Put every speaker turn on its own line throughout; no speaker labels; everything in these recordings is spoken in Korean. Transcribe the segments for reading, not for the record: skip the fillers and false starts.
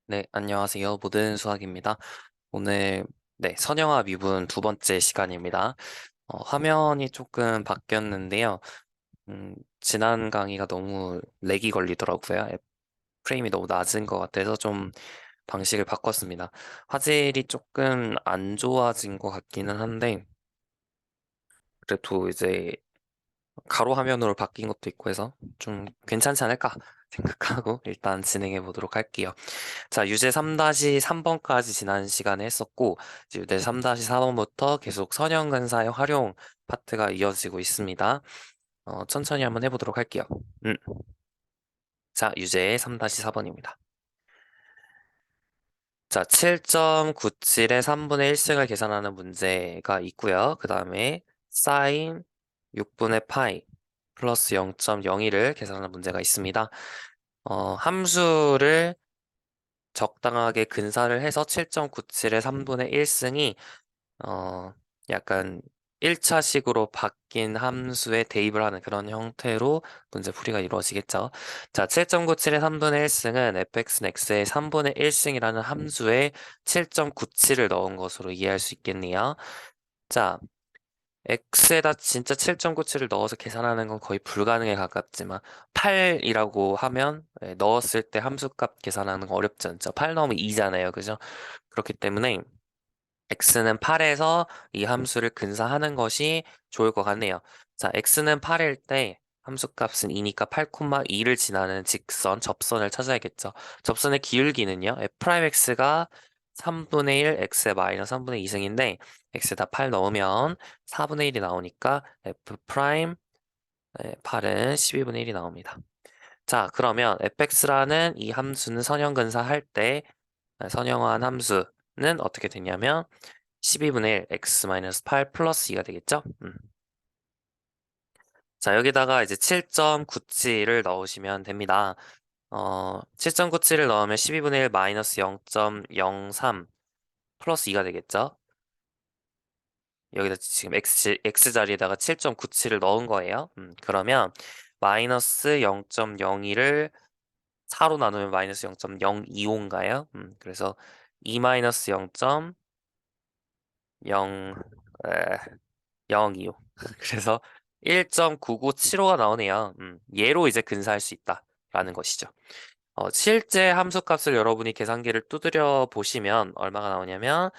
네, 안녕하세요. 모든 수학입니다. 오늘, 선형화 미분 두 번째 시간입니다. 화면이 조금 바뀌었는데요. 지난 강의가 너무 렉이 걸리더라고요. 프레임이 너무 낮은 것 같아서 좀 방식을 바꿨습니다. 화질이 조금 안 좋아진 것 같기는 한데, 그래도 이제 가로 화면으로 바뀐 것도 있고 해서 좀 괜찮지 않을까 생각하고 일단 진행해 보도록 할게요. 자, 유제 3-3번까지 지난 시간에 했었고, 이제 유제 3-4번부터 계속 선형근사의 활용 파트가 이어지고 있습니다. 천천히 한번 해보도록 할게요. 음. 자, 유제 3-4번입니다. 자, 7.97의 3분의 1승을 계산하는 문제가 있고요. 그 다음에 사인 6분의 파이 플러스 0.01을 계산하는 문제가 있습니다. 함수를 적당하게 근사를 해서 7.97의 3분의 1승이 약간 1차식으로 바뀐 함수에 대입을 하는 그런 형태로 문제 풀이가 이루어지겠죠. 자, 7.97의 3분의 1승은 fx는 x의 3분의 1승이라는 함수에 7.97을 넣은 것으로 이해할 수 있겠네요. 자, x에다 진짜 7.97을 넣어서 계산하는 건 거의 불가능에 가깝지만 8이라고 하면 넣었을 때 함수값 계산하는 거 어렵지 않죠. 8 넣으면 2잖아요. 그죠? 그렇기 때문에 x는 8에서 이 함수를 근사하는 것이 좋을 것 같네요. 자, x는 8일 때 함수값은 2니까 8,2를 지나는 직선, 접선을 찾아야겠죠. 접선의 기울기는요, f'x가 3분의 1, x의 마이너스 3분의 2승인데, x에다 8 넣으면 4분의 1이 나오니까 f' 8은 12분의 1이 나옵니다. 자, 그러면 fx라는 이 함수는 선형근사할 때 선형한 함수는 어떻게 되냐면 12분의 1 x-8 플러스 2가 되겠죠? 자, 여기다가 이제 7.97을 넣으시면 됩니다. 7.97을 넣으면 12분의 1 마이너스 0.03 플러스 2가 되겠죠? 여기다 지금 x 자리에다가 7.97을 넣은 거예요. 그러면 마이너스 0.02를 4로 나누면 마이너스 0.025인가요? 그래서 2 마이너스 0.0 025. 그래서 1.9975가 나오네요. 얘로 이제 근사할 수 있다라는 것이죠. 실제 함수값을 여러분이 계산기를 두드려 보시면 얼마가 나오냐면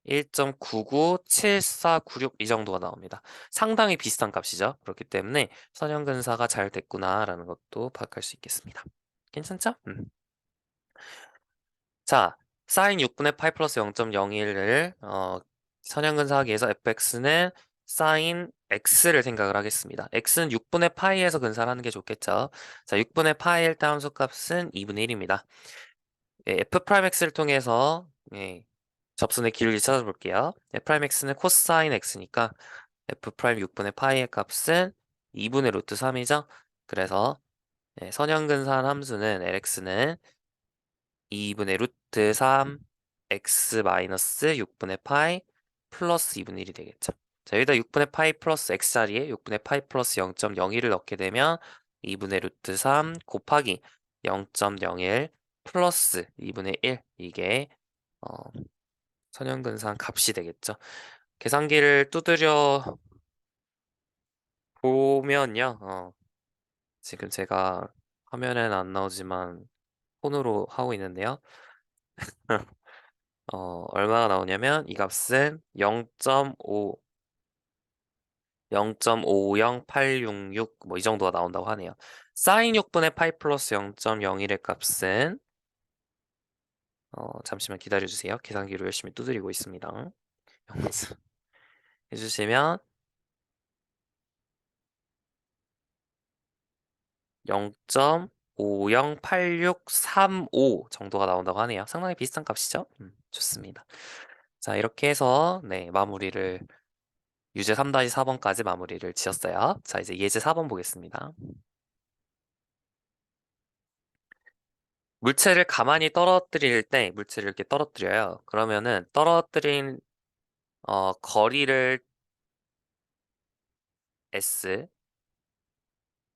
1.997496 이 정도가 나옵니다. 상당히 비슷한 값이죠. 그렇기 때문에 선형근사가 잘 됐구나라는 것도 파악할 수 있겠습니다. 괜찮죠? 자, 사인 6분의 파이 플러스 0.01을 선형근사하기 위해서 fx는 사인 x를 생각을 하겠습니다. x는 6분의 파이에서 근사를 하는 게 좋겠죠. 자, 6분의 파이일 때 함수값은 2분의 1입니다. f'x를 통해서 접선의 기울기 찾아볼게요. f'x는 코사인 x니까 f' 6분의 파이의 값은 2분의 루트 3이죠. 그래서 선형근사한 함수는 lx는 2분의 루트 3 x 마이너스 6분의 파이 플러스 2분의 1이 되겠죠. 자, 여기다 6분의 파이 플러스 x 자리에 6분의 파이 플러스 0.01을 넣게 되면 2분의 루트 3 곱하기 0.01 플러스 2분의 1 이게 어, 선형근사한 값이 되겠죠. 계산기를 두드려 보면요. 지금 제가 화면에는 안 나오지만 폰으로 하고 있는데요. 얼마가 나오냐면 이 값은 0.508666 뭐 이 정도가 나온다고 하네요. 사인 6분의 파이 플러스 0.01의 값은 잠시만 기다려 주세요. 계산기로 열심히 두드리고 있습니다. 해주시면 0.508635 정도가 나온다고 하네요. 상당히 비슷한 값이죠? 좋습니다. 자, 이렇게 해서 마무리를 유제 3-4번까지 마무리를 지었어요. 자, 이제 예제 4번 보겠습니다. 물체를 가만히 떨어뜨릴 때 물체를 이렇게 떨어뜨려요. 그러면은 떨어뜨린 거리를 S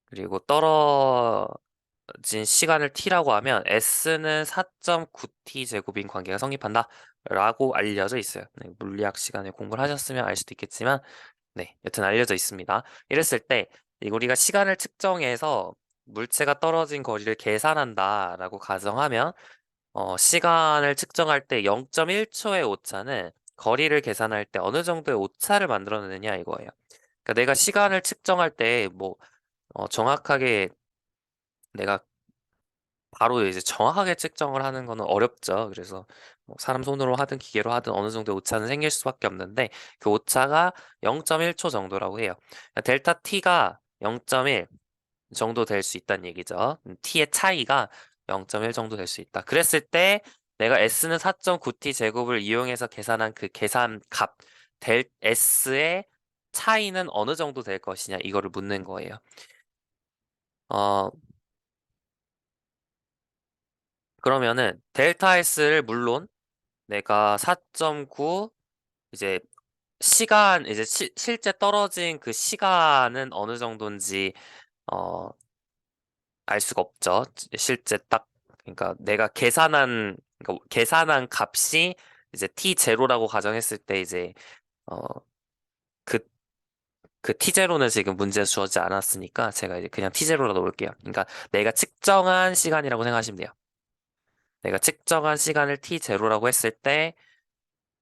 그리고 시간을 t라고 하면 s는 4.9t 제곱인 관계가 성립한다 라고 알려져 있어요. 네, 물리학 시간에 공부를 하셨으면 알 수도 있겠지만 네, 여튼 알려져 있습니다. 이랬을 때 우리가 시간을 측정해서 물체가 떨어진 거리를 계산한다라고 가정하면 시간을 측정할 때 0.1초의 오차는 거리를 계산할 때 어느 정도의 오차를 만들어내느냐 이거예요. 그러니까 내가 시간을 측정할 때 뭐 정확하게 내가 바로 이제 정확하게 측정을 하는 거는 어렵죠. 그래서 뭐 사람 손으로 하든 기계로 하든 어느 정도의 오차는 생길 수밖에 없는데 그 오차가 0.1초 정도라고 해요. 그러니까 델타 t가 0.1 정도 될 수 있다는 얘기죠. t의 차이가 0.1 정도 될 수 있다. 그랬을 때 내가 s는 4.9t 제곱을 이용해서 계산한 그 계산 값 델 s의 차이는 어느 정도 될 것이냐 이거를 묻는 거예요. 어 그러면은 델타 S를 물론 내가 4.9 이제 시간 이제 실제 떨어진 그 시간은 어느 정도인지 어, 알 수가 없죠. 실제 딱 그러니까 내가 계산한 값이 이제 t 제로라고 가정했을 때 이제 어, 그 그 t 제로는 지금 문제 주어지지 않았으니까 제가 이제 그냥 t 제로로 놓을게요. 그러니까 내가 측정한 시간이라고 생각하시면 돼요. 내가 측정한 시간을 t 제로라고 했을 때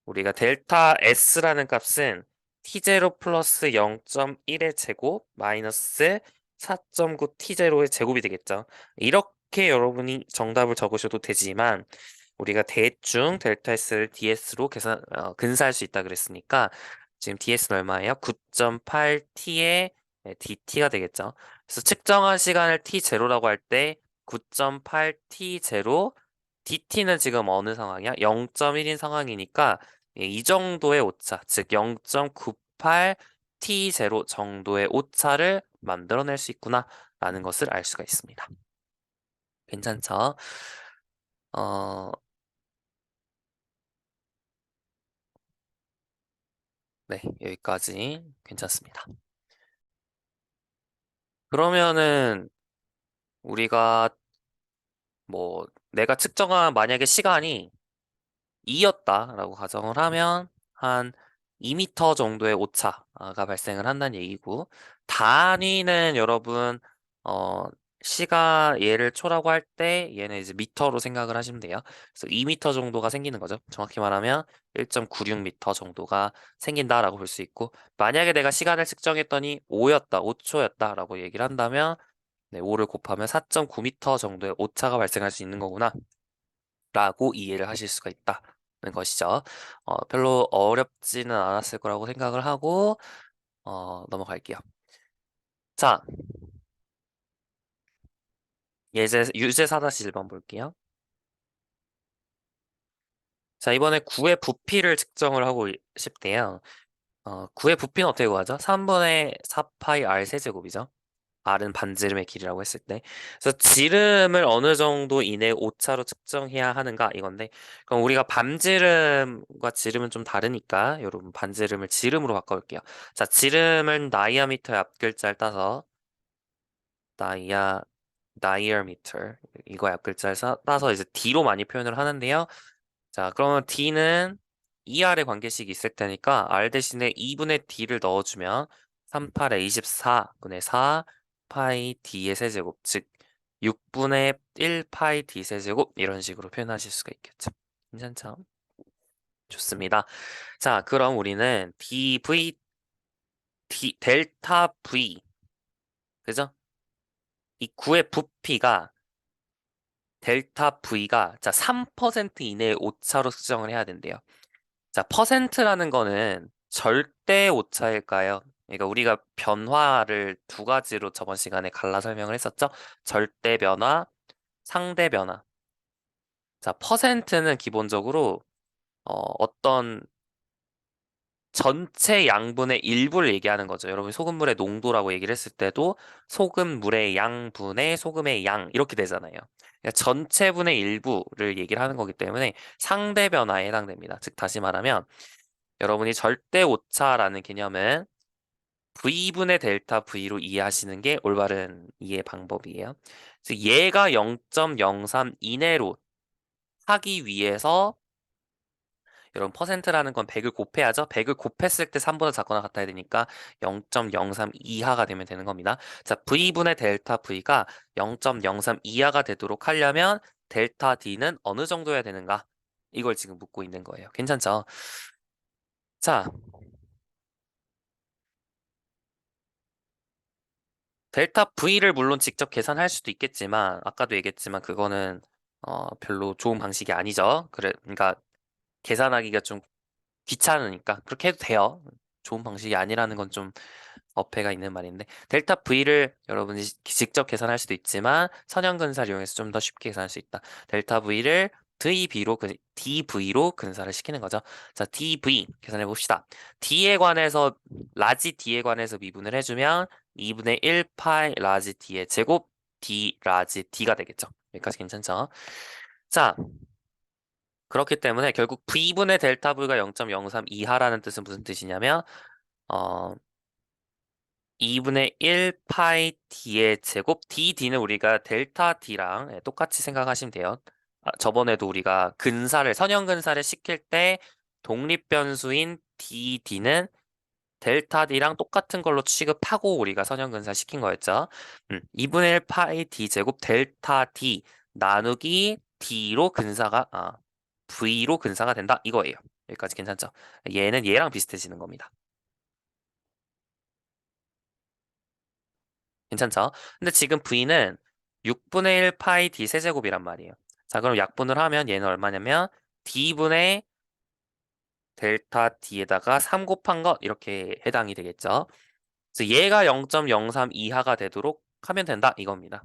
우리가 델타 S라는 값은 T0 플러스 0.1의 제곱 마이너스 4.9 T0의 제곱이 되겠죠. 이렇게 여러분이 정답을 적으셔도 되지만 우리가 대충 델타 S를 DS로 근사할 수 있다 그랬으니까 지금 DS는 얼마예요? 9.8T의 DT가 되겠죠. 그래서 측정한 시간을 T0라고 할 때 9.8T0 DT는 지금 어느 상황이야? 0.1인 상황이니까 이 정도의 오차, 즉 0.98 T0 정도의 오차를 만들어낼 수 있구나 라는 것을 알 수가 있습니다. 괜찮죠? 어, 네, 여기까지 괜찮습니다. 그러면은 우리가 뭐 내가 측정한 만약에 시간이 2였다라고 가정을 하면 한 2m 정도의 오차가 발생을 한다는 얘기고 단위는 여러분 어 시가 얘를 초라고 할 때 얘는 이제 미터로 생각을 하시면 돼요. 그래서 2m 정도가 생기는 거죠. 정확히 말하면 1.96m 정도가 생긴다라고 볼 수 있고 만약에 내가 시간을 측정했더니 5초였다라고 얘기를 한다면 네, 5를 곱하면 4.9m 정도의 오차가 발생할 수 있는 거구나. 라고 이해를 하실 수가 있다는 것이죠. 별로 어렵지는 않았을 거라고 생각을 하고, 넘어갈게요. 자, 유제 4-1번 볼게요. 자, 이번에 9의 부피를 측정을 하고 싶대요. 9의 부피는 어떻게 구하죠? 3분의 4파이 r 세제곱이죠. R은 반지름의 길이라고 했을 때. 그래서 지름을 어느 정도 이내 오차로 측정해야 하는가 이건데 그럼 우리가 반지름과 지름은 좀 다르니까 여러분 반지름을 지름으로 바꿔볼게요. 자, 지름은 다이아미터의 앞글자를 따서 다이아 다이아미터 이거의 앞글자를 따서 이제 D로 많이 표현을 하는데요. 자, 그러면 D는 2R의 관계식이 있을 테니까 R 대신에 2분의 D를 넣어주면 38에 24분의 4 파이 D의 세제곱, 즉 6분의 1 파이 D 세제곱 이런 식으로 표현하실 수가 있겠죠. 괜찮죠? 좋습니다. 자, 그럼 우리는 델타 V, 그죠? 이 9의 부피가 델타 V가 자 3% 이내의 오차로 수정을 해야 된대요. 자, 퍼센트라는 거는 절대 오차일까요? 그러니까 우리가 변화를 두 가지로 저번 시간에 갈라 설명을 했었죠. 절대 변화, 상대 변화. 자, 퍼센트는 기본적으로 어떤 전체 양분의 일부를 얘기하는 거죠. 여러분 소금물의 농도라고 얘기를 했을 때도 소금물의 양분의 소금의 양 이렇게 되잖아요. 그러니까 전체 분의 일부를 얘기를 하는 거기 때문에 상대 변화에 해당됩니다. 즉 다시 말하면 여러분이 절대 오차라는 개념은 V분의 델타 V로 이해하시는 게 올바른 이해 방법이에요. 즉 얘가 0.03 이내로 하기 위해서 여러분 퍼센트라는 건 100을 곱해야죠. 100을 곱했을 때 3보다 작거나 같아야 되니까 0.03 이하가 되면 되는 겁니다. 자, V분의 델타 V가 0.03 이하가 되도록 하려면 델타 D는 어느 정도여야 되는가? 이걸 지금 묻고 있는 거예요. 괜찮죠? 자, 델타 V를 물론 직접 계산할 수도 있겠지만 아까도 얘기했지만 그거는 별로 좋은 방식이 아니죠. 그러니까 계산하기가 좀 귀찮으니까 그렇게 해도 돼요. 좋은 방식이 아니라는 건 좀 어폐가 있는 말인데 델타 V를 여러분이 직접 계산할 수도 있지만 선형근사를 이용해서 좀 더 쉽게 계산할 수 있다. 델타 V를 DV로 근사를 시키는 거죠. 자, DV 계산해 봅시다. D에 관해서 라지 D에 관해서 미분을 해주면 2분의 1 파이 라지 D의 제곱 D 라지 D가 되겠죠. 여기까지 괜찮죠? 자, 그렇기 때문에 결국 V분의 델타 V가 0.03 이하라는 뜻은 무슨 뜻이냐면 어 2분의 1 파이 D의 제곱 DD는 우리가 델타 D랑 똑같이 생각하시면 돼요. 저번에도 우리가 선형근사를 시킬 때 독립변수인 DD는 델타 D랑 똑같은 걸로 취급하고 우리가 선형근사 시킨 거였죠. 2분의 1 파이 D 제곱 델타 D 나누기 V로 근사가 된다 이거예요. 여기까지 괜찮죠? 얘는 얘랑 비슷해지는 겁니다. 괜찮죠? 근데 지금 V는 6분의 1 파이 D 세제곱이란 말이에요. 자, 그럼 약분을 하면 얘는 얼마냐면 D분의 델타 D에다가 3 곱한 것 이렇게 해당이 되겠죠. 그래서 얘가 0.03 이하가 되도록 하면 된다 이겁니다.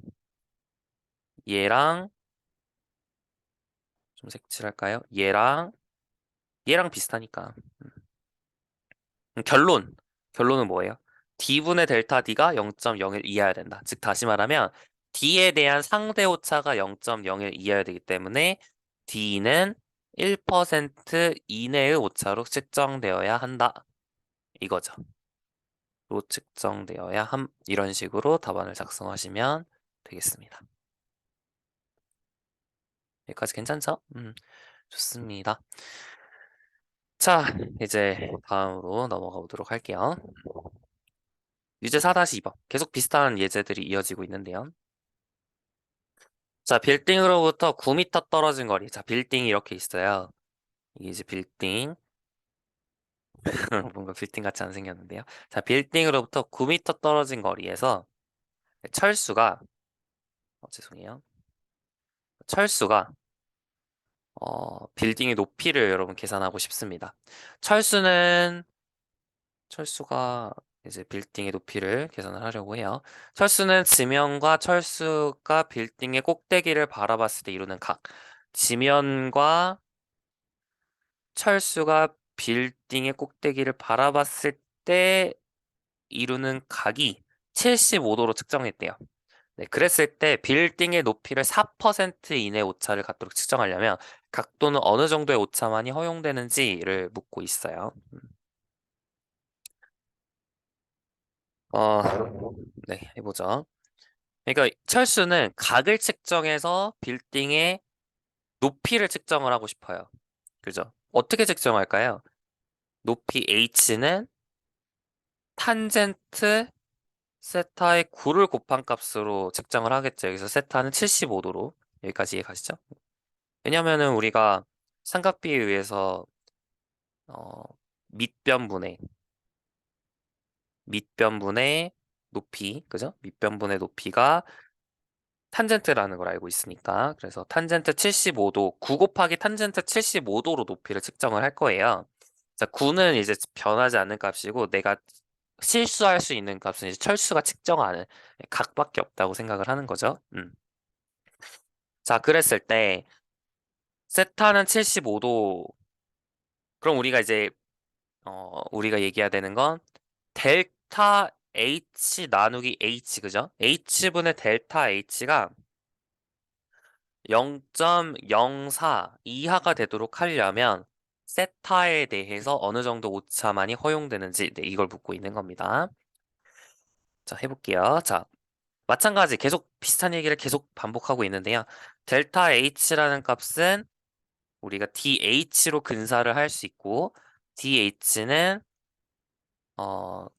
얘랑 좀 색칠할까요? 얘랑 비슷하니까. 결론은 뭐예요? D분의 델타 D가 0.01 이하여야 된다. 즉 다시 말하면 D에 대한 상대 오차가 0.01 이하여야 되기 때문에 D는 1% 이내의 오차로 측정되어야 한다. 이거죠. 로 측정되어야 함. 이런 식으로 답안을 작성하시면 되겠습니다. 여기까지 괜찮죠? 좋습니다. 자, 이제 다음으로 넘어가 보도록 할게요. 유제 4-2번. 계속 비슷한 예제들이 이어지고 있는데요. 자, 빌딩으로부터 9m 떨어진 거리. 자, 빌딩이 이렇게 있어요. 이게 이제 빌딩. 뭔가 빌딩 같이 안 생겼는데요. 자, 빌딩으로부터 9m 떨어진 거리에서 철수가, 죄송해요. 철수가, 빌딩의 높이를 여러분 계산하고 싶습니다. 철수는 철수가 이제 빌딩의 높이를 계산을 하려고 해요. 철수는 지면과 철수가 빌딩의 꼭대기를 바라봤을 때 이루는 각. 지면과 철수가 빌딩의 꼭대기를 바라봤을 때 이루는 각이 75도로 측정했대요. 네, 그랬을 때 빌딩의 높이를 4% 이내 오차를 갖도록 측정하려면 각도는 어느 정도의 오차만이 허용되는지를 묻고 있어요. 어, 네, 해보죠. 그러니까 철수는 각을 측정해서 빌딩의 높이를 측정을 하고 싶어요. 그죠? 어떻게 측정할까요? 높이 h는 탄젠트 세타의 9를 곱한 값으로 측정을 하겠죠. 여기서 세타는 75도로 여기까지 이해 가시죠? 왜냐면은 우리가 삼각비에 의해서 어, 밑변분의 밑변분의 높이, 그죠? 밑변분의 높이가 탄젠트라는 걸 알고 있으니까. 그래서 탄젠트 75도, 9 곱하기 탄젠트 75도로 높이를 측정을 할 거예요. 자, 9는 이제 변하지 않는 값이고 내가 실수할 수 있는 값은 이제 철수가 측정하는 각밖에 없다고 생각을 하는 거죠. 자, 그랬을 때 세타는 75도. 그럼 우리가 얘기해야 되는 건 델타 H 나누기 H, 그죠? H분의 델타 H가 0.04 이하가 되도록 하려면 세타에 대해서 어느 정도 오차만이 허용되는지, 네, 이걸 묻고 있는 겁니다. 자, 해볼게요. 자, 마찬가지 계속 비슷한 얘기를 계속 반복하고 있는데요. 델타 H라는 값은 우리가 DH로 근사를 할 수 있고, DH는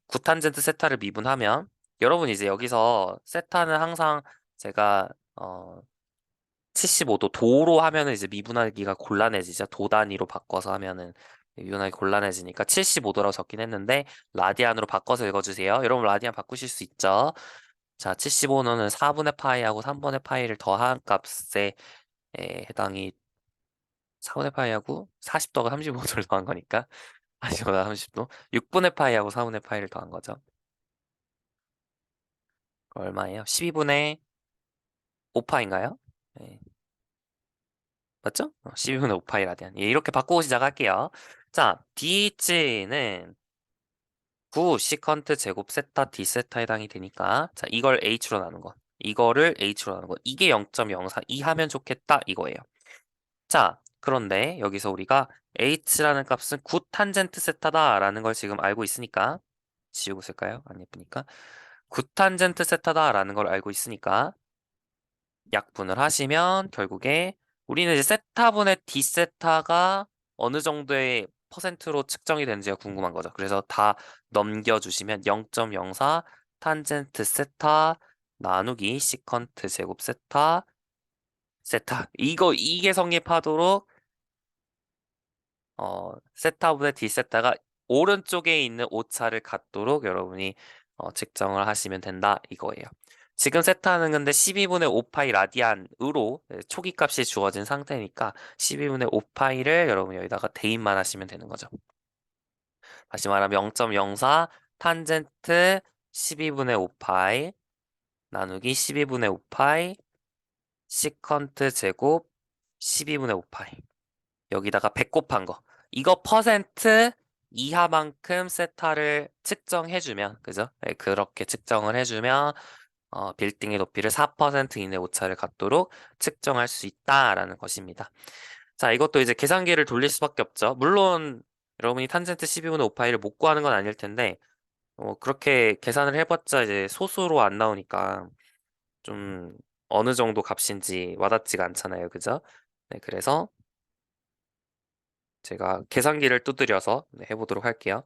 구탄젠트 세타를 미분하면, 여러분 이제 여기서 세타는 항상 제가 75도 도로 하면은 이제 미분하기가 곤란해지죠. 도 단위로 바꿔서 하면은 미분하기 곤란해지니까 75도라고 적긴 했는데 라디안으로 바꿔서 읽어주세요. 여러분 라디안 바꾸실 수 있죠. 자, 75도는 4분의 파이하고 3분의 파이를 더한 값에 해당이 4분의 파이하고 40도가 35도를 더한 거니까 40보다 30도 6분의 파이하고 4분의 파이를 더한 거죠. 얼마예요? 12분의 5파인가요? 네. 맞죠? 12분의 5파이 라디안. 예, 이렇게 바꾸고 시작할게요. 자, DH는 9 시컨트 제곱 세타 D 세타에 해당이 되니까 자, 이걸 H로 나눈 거. 이거를 H로 나눈 거. 이게 0.042 하면 좋겠다 이거예요. 자, 그런데 여기서 우리가 H라는 값은 9 탄젠트 세타다라는 걸 지금 알고 있으니까 지우고 쓸까요? 안 예쁘니까. 9 탄젠트 세타다라는 걸 알고 있으니까 약분을 하시면 결국에 우리는 이제 세타분의 D 세타가 어느 정도의 퍼센트로 측정이 되는지가 궁금한 거죠. 그래서 다 넘겨주시면 0.04 탄젠트 세타 나누기 시컨트 제곱 세타 이게 성립하도록 세타분의 D 세타가 오른쪽에 있는 오차를 갖도록 여러분이 측정을 하시면 된다 이거예요. 지금 세타는 근데 12분의 5파이 라디안으로 초기 값이 주어진 상태니까 12분의 5파이를 여러분이 여기다가 대입만 하시면 되는 거죠. 다시 말하면 0.04 탄젠트 12분의 5파이 나누기 12분의 5파이 시컨트 제곱 12분의 5파이 여기다가 100 곱한 거. 이거 퍼센트 이하만큼 세타를 측정해주면, 그죠? 네, 그렇게 측정을 해주면, 빌딩의 높이를 4% 이내 오차를 갖도록 측정할 수 있다라는 것입니다. 자, 이것도 이제 계산기를 돌릴 수밖에 없죠. 물론, 여러분이 탄젠트 12분의 5파이를 못 구하는 건 아닐 텐데, 그렇게 계산을 해봤자 이제 소수로 안 나오니까, 좀, 어느 정도 값인지 와닿지가 않잖아요. 그죠? 네, 그래서, 제가 계산기를 두드려서 네, 해보도록 할게요.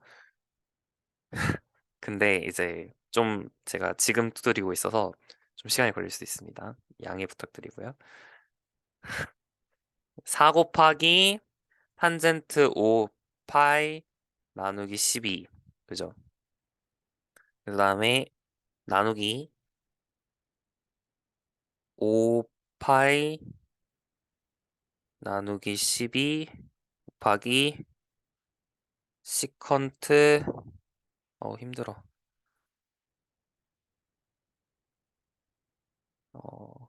근데 이제 좀 제가 지금 두드리고 있어서 좀 시간이 걸릴 수 있습니다. 양해 부탁드리고요. 4 곱하기 탄젠트 5 파이 나누기 12 그죠? 그 다음에 나누기 5 파이 나누기 12 곱하기 시컨트 힘들어. 어,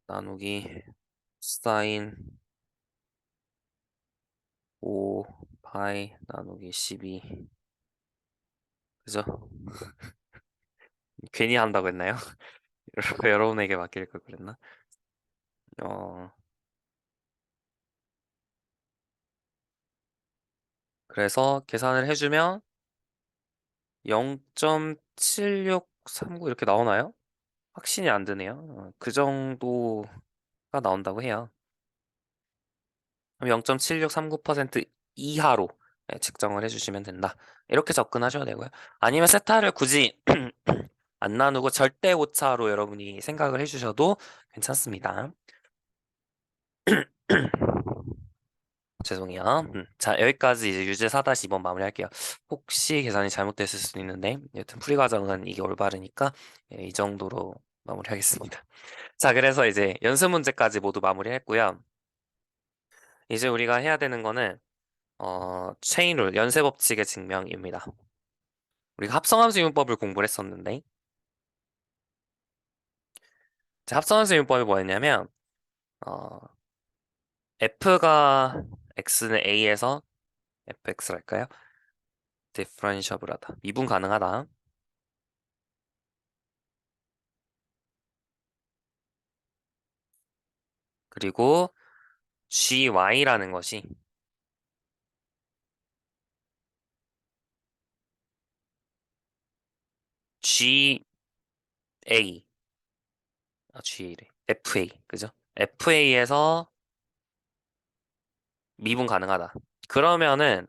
나누기 사인 5 파이 나누기 12 그죠? 괜히 한다고 했나요? 여러분에게 맡길 걸 그랬나? 어, 그래서 계산을 해주면 0.7639 이렇게 나오나요? 확신이 안 드네요. 그 정도가 나온다고 해요. 그럼 0.7639% 이하로 측정을 해주시면 된다. 이렇게 접근하셔도 되고요. 아니면 세타를 굳이 안 나누고 절대 오차로 여러분이 생각을 해주셔도 괜찮습니다. 죄송해요. 자, 여기까지 이제 유제 4-2번 마무리할게요. 혹시 계산이 잘못됐을 수도 있는데, 여튼 풀이 과정은 이게 올바르니까 이 정도로 마무리하겠습니다. 자, 그래서 이제 연습 문제까지 모두 마무리했고요. 이제 우리가 해야 되는 거는 체인룰, 연쇄 법칙의 증명입니다. 우리가 합성함수 이용법을 공부를 했었는데, 자, 합성함수 이용법이 뭐였냐면, 어, f가 x는 a에서 fx랄까요? 디퍼런셔블하다. 미분 가능하다. 그리고 gy라는 것이 g A, GA래. FA, 그죠? FA에서 미분 가능하다. 그러면은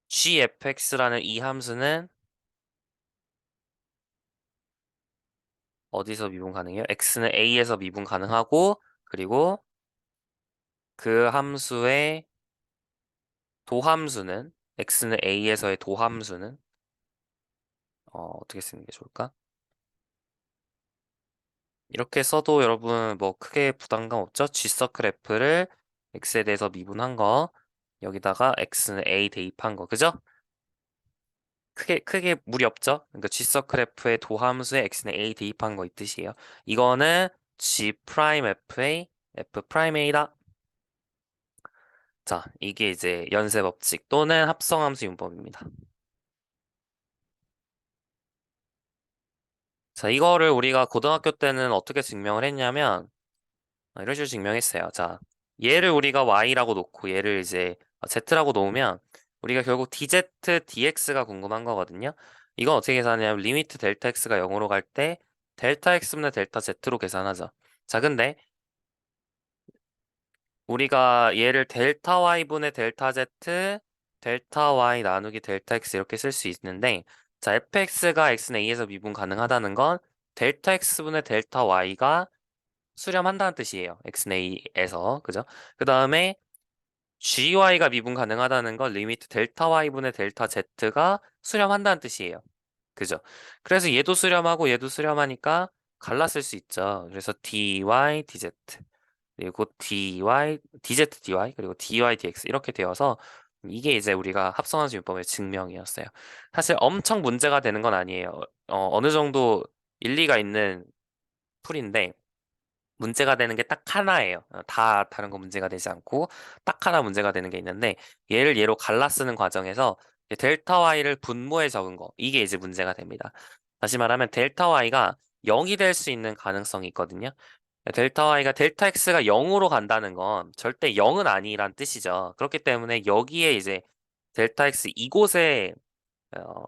gfx라는 이 함수는 어디서 미분 가능해요? x는 a에서 미분 가능하고 그리고 그 함수의 도함수는 x는 a에서의 도함수는 어떻게 쓰는 게 좋을까? 이렇게 써도 여러분 뭐 크게 부담감 없죠? g서클 f를 x에 대해서 미분한 거 여기다가 x는 a 대입한 거 그죠? 크게 무리 없죠? 그러니까 g서클 f의 도함수에 x는 a 대입한 거 이 뜻이에요. 이거는 g 프라임 f의 f 프라임 a다. 자, 이게 이제 연쇄 법칙 또는 합성함수 융법입니다. 자, 이거를 우리가 고등학교 때는 어떻게 증명을 했냐면 이런 식으로 증명했어요. 자, 얘를 우리가 y라고 놓고 얘를 이제 z라고 놓으면 우리가 결국 dz, dx가 궁금한 거거든요. 이건 어떻게 계산하냐면 리미트 델타 x가 0으로 갈 때 델타 x분의 델타 z로 계산하죠. 자, 근데 우리가 얘를 델타 y분의 델타 z, 델타 y 나누기 델타 x 이렇게 쓸 수 있는데 자, fx가 x는 a에서 미분 가능하다는 건 델타 x분의 델타 y가 수렴한다는 뜻이에요. x는 a에서. 그죠? 그 다음에 gy가 미분 가능하다는 건 리미트 델타 y분의 델타 z가 수렴한다는 뜻이에요. 그죠? 그래서 얘도 수렴하고 얘도 수렴하니까 갈라쓸 수 있죠. 그래서 dy, dz 그리고 dz, dy 그리고 dy, dx 이렇게 되어서 이게 이제 우리가 합성함수 융법의 증명이었어요. 사실 엄청 문제가 되는 건 아니에요. 어느 정도 일리가 있는 풀인데 문제가 되는 게 딱 하나예요. 다 다른 거 문제가 되지 않고 딱 하나 문제가 되는 게 있는데 얘를 얘로 갈라 쓰는 과정에서 이제 델타 y를 분모에 적은 거 이게 이제 문제가 됩니다. 다시 말하면 델타 y가 0이 될 수 있는 가능성이 있거든요. 델타 y가 델타 x가 0으로 간다는 건 절대 0은 아니란 뜻이죠. 그렇기 때문에 여기에 이제 델타 x 이곳에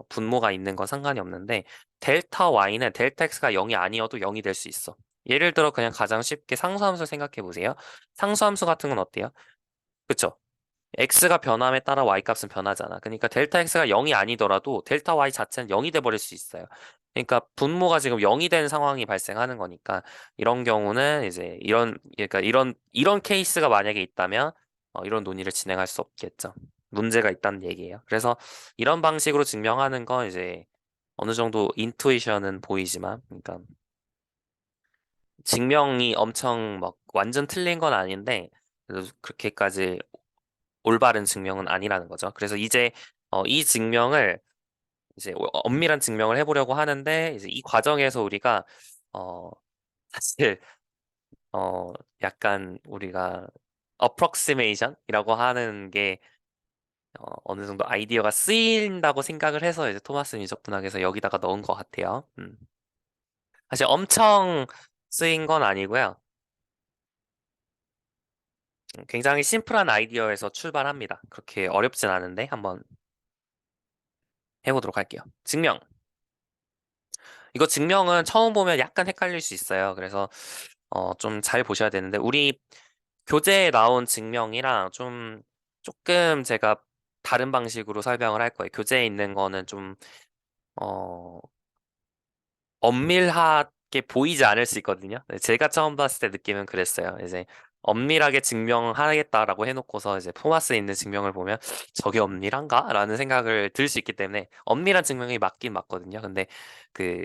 분모가 있는 건 상관이 없는데 델타 y는 델타 x가 0이 아니어도 0이 될 수 있어. 예를 들어 그냥 가장 쉽게 상수함수 생각해 보세요. 상수함수 같은 건 어때요? 그쵸? x가 변함에 따라 y 값은 변하잖아. 그러니까 델타 x가 0이 아니더라도 델타 y 자체는 0이 돼 버릴 수 있어요. 그러니까 분모가 지금 0이 된 상황이 발생하는 거니까 이런 경우는 이제 그러니까 이런 케이스가 만약에 있다면 이런 논의를 진행할 수 없겠죠. 문제가 있다는 얘기예요. 그래서 이런 방식으로 증명하는 건 이제 어느 정도 인투이션은 보이지만 그러니까 증명이 엄청 막 완전 틀린 건 아닌데 그래도 그렇게까지 올바른 증명은 아니라는 거죠. 그래서 이제 이 증명을 이제 엄밀한 증명을 해보려고 하는데 이제 이 과정에서 우리가 어 사실 어 약간 우리가 approximation이라고 하는 게 어느 정도 아이디어가 쓰인다고 생각을 해서 이제 토마스 미적분학에서 여기다가 넣은 것 같아요. 사실 엄청 쓰인 건 아니고요. 굉장히 심플한 아이디어에서 출발합니다. 그렇게 어렵진 않은데 한번 해보도록 할게요. 증명. 이거 증명은 처음 보면 약간 헷갈릴 수 있어요. 그래서 좀 잘 보셔야 되는데 우리 교재에 나온 증명이랑 좀 조금 제가 다른 방식으로 설명을 할 거예요. 교재에 있는 거는 좀 어, 엄밀하게 보이지 않을 수 있거든요. 네, 제가 처음 봤을 때 느낌은 그랬어요. 이제 엄밀하게 증명하겠다라고 해놓고서 이제 포마스에 있는 증명을 보면 저게 엄밀한가? 라는 생각을 들 수 있기 때문에 엄밀한 증명이 맞긴 맞거든요. 근데 그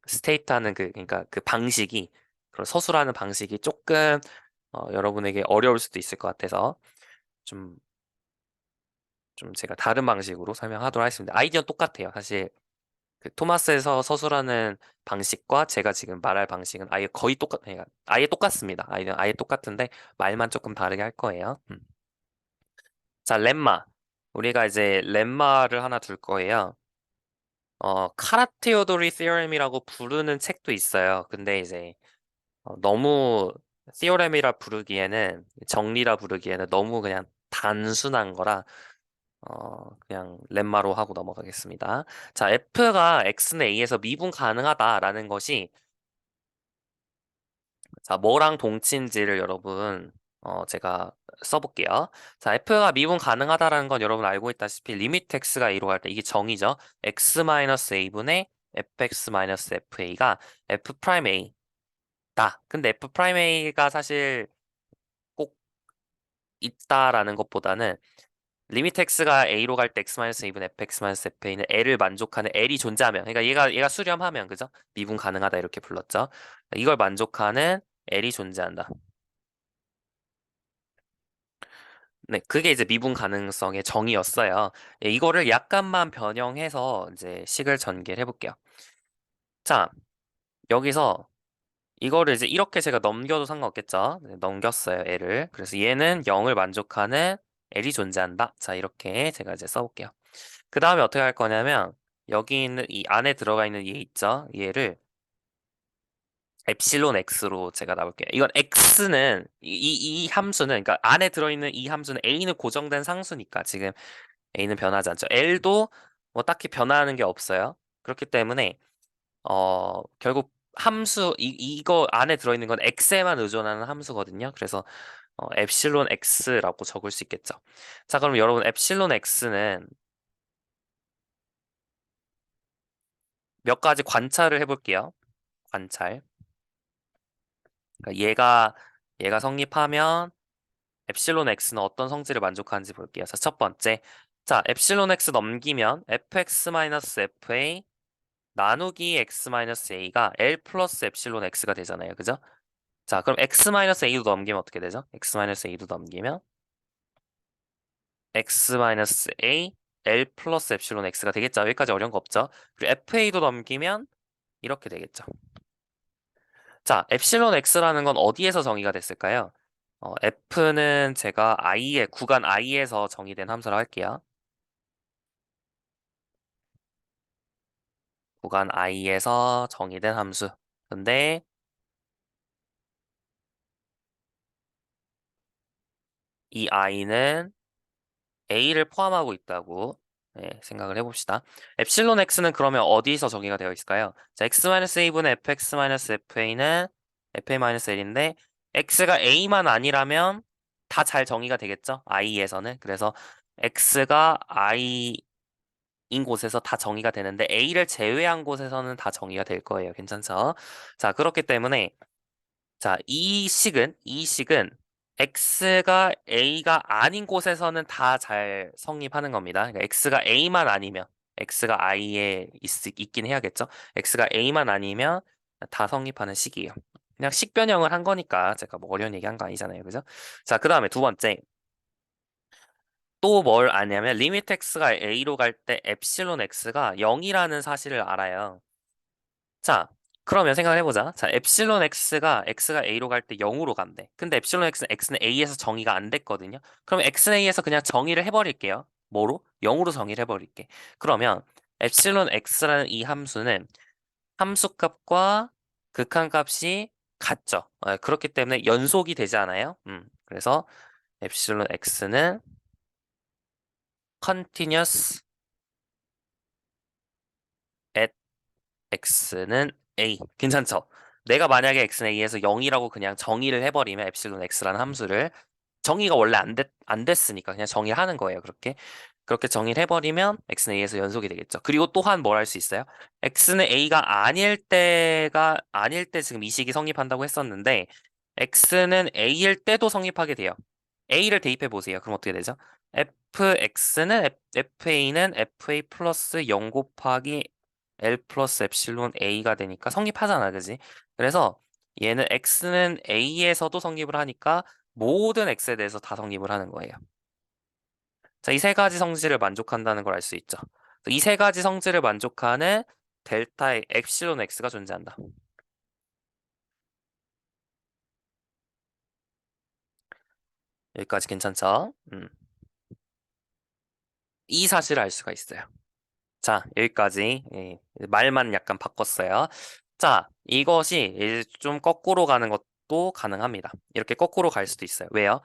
스테이트하는 그러니까 그 방식이 그런 서술하는 방식이 조금 여러분에게 어려울 수도 있을 것 같아서 좀 제가 다른 방식으로 설명하도록 하겠습니다. 아이디어는 똑같아요. 사실 그 토마스에서 서술하는 방식과 제가 지금 말할 방식은 아예 거의 그러니까 아예 똑같습니다. 아예 똑같은데 말만 조금 다르게 할 거예요. 자, 렘마. 우리가 이제 렘마를 하나 둘 거예요. 카라테오도리 시어렘이라고 부르는 책도 있어요. 근데 이제 너무 시어렘이라 부르기에는 정리라 부르기에는 너무 그냥 단순한 거라 그냥 렘마로 하고 넘어가겠습니다. 자, F가 X는 A에서 미분 가능하다라는 것이 자, 뭐랑 동치인지를 여러분, 제가 써볼게요. 자, F가 미분 가능하다라는 건 여러분 알고 있다시피 리미트 x가 a로 갈 때 이게 정의죠. x-a분의 fx-fa가 f 프라임 a다. 근데 f 프라임 a가 사실 꼭 있다라는 것보다는 리미트 x가 a로 갈 때 x-a분의 fx-fa는 l을 만족하는 l이 존재하면, 그러니까 얘가 수렴하면, 그죠? 미분 가능하다 이렇게 불렀죠. 이걸 만족하는 l이 존재한다. 네, 그게 이제 미분 가능성의 정의였어요. 예, 이거를 약간만 변형해서 이제 식을 전개를 해볼게요. 자, 여기서 이거를 이제 이렇게 제가 넘겨도 상관없겠죠? 네, 넘겼어요, L을. 그래서 얘는 0을 만족하는 L이 존재한다. 자, 이렇게 제가 이제 써볼게요. 그 다음에 어떻게 할 거냐면, 여기 있는 이 안에 들어가 있는 얘 있죠? 얘를 엡실론 x로 제가 나올게요. 이건 x는 이 함수는, 그러니까 안에 들어있는 이 함수는 a는 고정된 상수니까 지금 A는 변하지 않죠. L도 뭐 딱히 변화하는 게 없어요. 그렇기 때문에 결국 함수 이거 안에 들어있는 건 x에만 의존하는 함수거든요. 그래서 엡실론 x라고 적을 수 있겠죠. 자, 그럼 여러분 엡실론 x는 몇 가지 관찰을 해볼게요. 관찰. 그러니까 얘가 성립하면 엡실론 x는 어떤 성질을 만족하는지 볼게요. 자, 첫 번째. 자, 엡실론 x 넘기면 fx-fa 나누기 x-a가 L 플러스 엡실론 x가 되잖아요. 그죠? 자, 그럼 x-a도 넘기면 어떻게 되죠? x-a도 넘기면 x-a L 플러스 엡실론 x가 되겠죠? 여기까지 어려운 거 없죠? 그리고 fa도 넘기면 이렇게 되겠죠. 자, 엡실론 x라는 건 어디에서 정의가 됐을까요? f는 제가 구간 i에서 정의된 함수라고 할게요. 구간 i에서 정의된 함수. 근데 이 i는 A를 포함하고 있다고 생각을 해봅시다. 엡실론 x는 그러면 어디서 정의가 되어 있을까요? 자, x-a분의 fx-fa는 fa-l인데 x가 a만 아니라면 다 잘 정의가 되겠죠? i에서는. 그래서 x가 i인 곳에서 다 정의가 되는데 a를 제외한 곳에서는 다 정의가 될 거예요. 괜찮죠? 자, 그렇기 때문에 자, 이 식은 x가 a가 아닌 곳에서는 다 잘 성립하는 겁니다. 그러니까 x가 a만 아니면 x가 i에 있긴 해야겠죠. x가 a만 아니면 다 성립하는 식이에요. 그냥 식 변형을 한 거니까 제가 뭐 어려운 얘기 한 거 아니잖아요. 그죠? 자, 그 다음에 두 번째. 또 뭘 아냐면 리미트 x가 a로 갈 때 엡실론 x가 0이라는 사실을 알아요. 자, 그러면 생각을 해보자. 자, 엡실론 x가 a로 갈 때 0으로 간대. 근데 엡실론 x는 a에서 정의가 안 됐거든요. 그럼 x는 a에서 그냥 정의를 해버릴게요. 뭐로? 0으로 정의를 해버릴게. 그러면 엡실론 x라는 이 함수는 함수값과 극한값이 같죠. 그렇기 때문에 연속이 되지 않아요. 그래서 엡실론 x는 continuous at x는 a. 괜찮죠? 내가 만약에 x는 a에서 0이라고 그냥 정의를 해버리면 엡실론 x라는 함수를 정의가 원래 안 됐으니까 그냥 정의를 하는 거예요. 그렇게 정의를 해버리면 x는 a에서 연속이 되겠죠. 그리고 또한 뭘 할 수 있어요? x는 a가 아닐 때 지금 이 식이 성립한다고 했었는데 x는 a일 때도 성립하게 돼요. a를 대입해 보세요. 그럼 어떻게 되죠? fa는 fa 플러스 0 곱하기 L 플러스 엡실론 A가 되니까 성립하잖아, 그지? 그래서 얘는 X는 A에서도 성립을 하니까 모든 X에 대해서 다 성립을 하는 거예요. 자, 이 세 가지 성질을 만족한다는 걸 알 수 있죠. 이 세 가지 성질을 만족하는 델타의 엡실론 X가 존재한다. 여기까지 괜찮죠? 이 사실을 알 수가 있어요. 자, 여기까지. 예, 말만 약간 바꿨어요. 자, 이것이 이제 좀 거꾸로 가는 것도 가능합니다. 이렇게 거꾸로 갈 수도 있어요. 왜요?